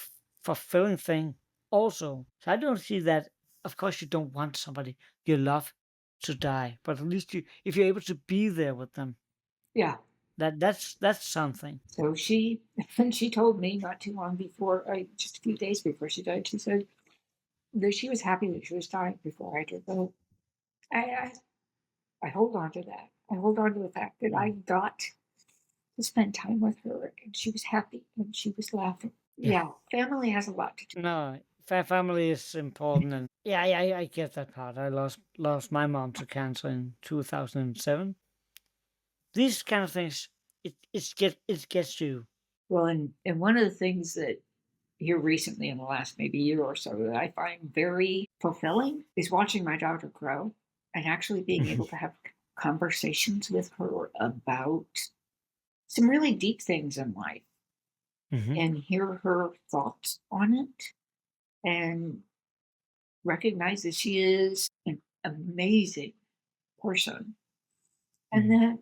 Speaker 1: fulfilling thing also. So I don't see that. Of course, you don't want somebody you love to die, but at least if you're able to be there with them,
Speaker 2: yeah.
Speaker 1: that's something.
Speaker 2: So she told me not too long before, just a few days before she died, she said that she was happy that she was dying before I did. So I, I hold on to that. I hold on to the fact that I
Speaker 1: Mm.
Speaker 2: got to spend time with her, and she was happy and she was laughing.
Speaker 1: Yeah.
Speaker 2: Yeah, family has a lot to do.
Speaker 1: No, family is important, and yeah, I get that part. I lost my mom to cancer in 2007. These kind of things, it gets you.
Speaker 2: Well, and one of the things that here recently in the last maybe year or so that I find very fulfilling is watching my daughter grow and actually being able to have conversations with her about some really deep things in life
Speaker 1: Hmm.
Speaker 2: and hear her thoughts on it and recognize that she is an amazing person and
Speaker 1: Mm.
Speaker 2: that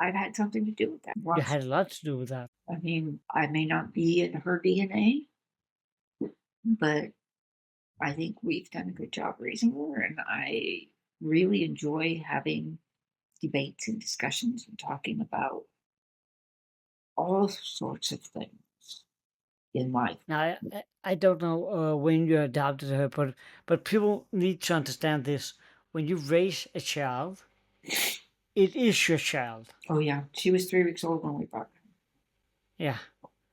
Speaker 2: I've had something to do with that.
Speaker 1: You
Speaker 2: Once,
Speaker 1: had a lot to do with that.
Speaker 2: I mean, I may not be in her DNA, but I think we've done a good job raising her, and I really enjoy having debates and discussions and talking about all sorts of things in life.
Speaker 1: Now, I don't know when you adopted her, but people need to understand this. When you raise a child, it is your child.
Speaker 2: Oh yeah, she was 3 weeks old when we brought her.
Speaker 1: Yeah.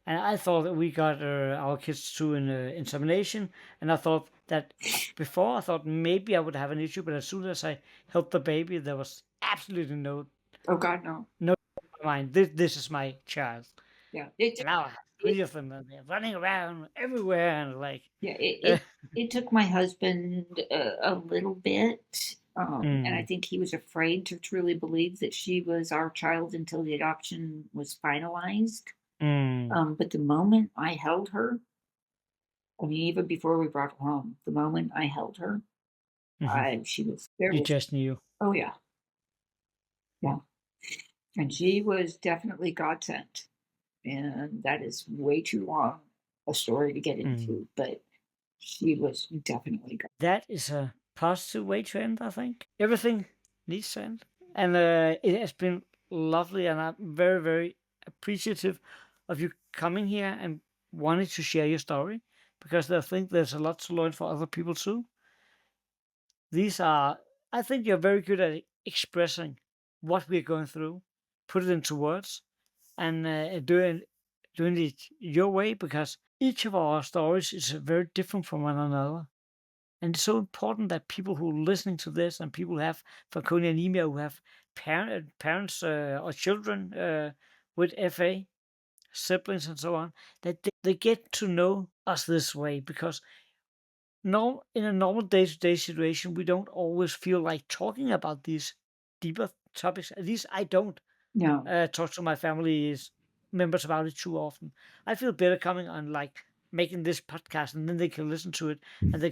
Speaker 1: And I thought that we got our kids through an insemination, and I thought that before I thought maybe I would have an issue, but as soon as I held the baby, there was absolutely
Speaker 2: Oh God, no.
Speaker 1: no mind. This is my child,
Speaker 2: Yeah,
Speaker 1: and now I have
Speaker 2: it
Speaker 1: three of them, and they're running around everywhere, and like,
Speaker 2: yeah
Speaker 1: uh,
Speaker 2: it took my husband a little bit, and I
Speaker 1: mm,
Speaker 2: think he was afraid to truly believe that she was our child until the adoption was finalized.
Speaker 1: mm,
Speaker 2: But the moment I held her, I mean, even before we brought her home, the moment I held her, she was there.
Speaker 1: You just knew.
Speaker 2: Oh yeah, yeah, and she was definitely God sent, and that is way too long a story to get into, but she was definitely God.
Speaker 1: That is a positive way to end, I think. Everything needs to end. And it has been lovely, and I'm very, very appreciative of you coming here and wanting to share your story, because I think there's a lot to learn for other people too. I think you're very good at expressing what we're going through, put it into words, and doing it your way, because each of our stories is very different from one another. And it's so important that people who are listening to this, and people who have Fanconi anemia, who have parents or children with FA, siblings and so on, that they get to know us this way, because no, in a normal day-to-day situation, we don't always feel like talking about these deeper topics. At least I don't
Speaker 2: No,
Speaker 1: talk to my family's members about it too often. I feel better coming on, like making this podcast, and then they can listen to it, and they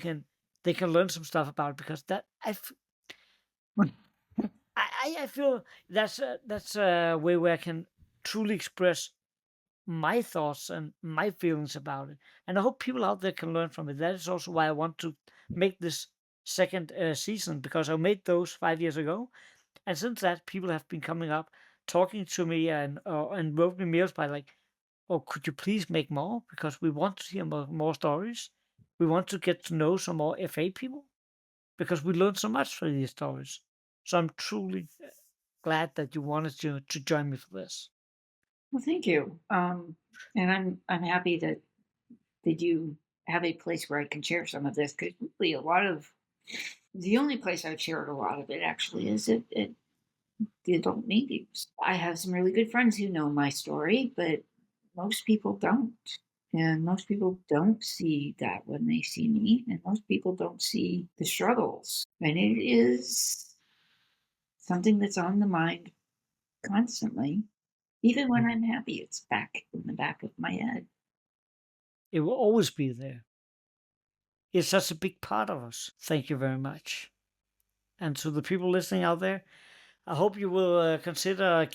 Speaker 1: can learn some stuff about it, because that I feel that's a way where I can truly express my thoughts and my feelings about it, and I hope people out there can learn from it. That is also why I want to make this second season, because I made those 5 years ago, and since that, people have been coming up, talking to me, and wrote me mails by like, "Oh, could you please make more? Because we want to hear more stories. We want to get to know some more FA people, because we learned so much from these stories." So I'm truly glad that you wanted to join me for this.
Speaker 2: well, thank you. And I'm happy that you have a place where I can share some of this, because really a lot of the only place I've shared a lot of it actually is at the adult meetings. I have some really good friends who know my story, but most people don't. And most people don't see that when they see me, and most people don't see the struggles. And it is something that's on the mind constantly. Even when I'm happy, it's back in the back of my head.
Speaker 1: It will always be there. It's such a big part of us. Thank you very much. And to the people listening out there, I hope you will consider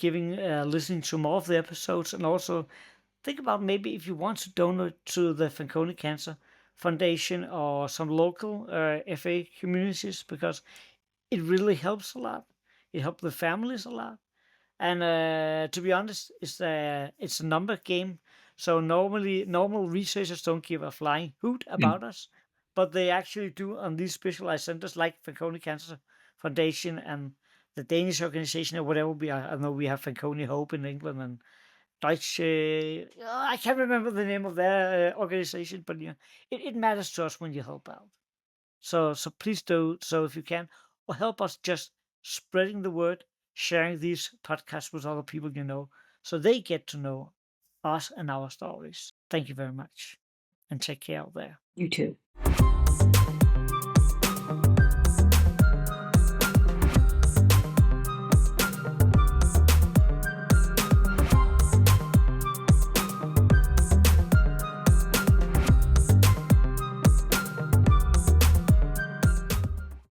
Speaker 1: listening to more of the episodes, and also think about maybe if you want to donate to the Fanconi Cancer Foundation or some local FA communities, because it really helps a lot. It helps the families a lot. And to be honest, it's a number game. So normal researchers don't give a flying hoot about us, but they actually do on these specialized centers like Fanconi Cancer Foundation and the Danish organization, or whatever we are. I know we have Fanconi Hope in England, and Deutsche. I can't remember the name of their organization, but yeah, it matters to us when you help out. So please do so if you can, or help us just spreading the word, sharing these podcasts with other people you know, so they get to know us and our stories. Thank you very much, and take care out there.
Speaker 2: You too.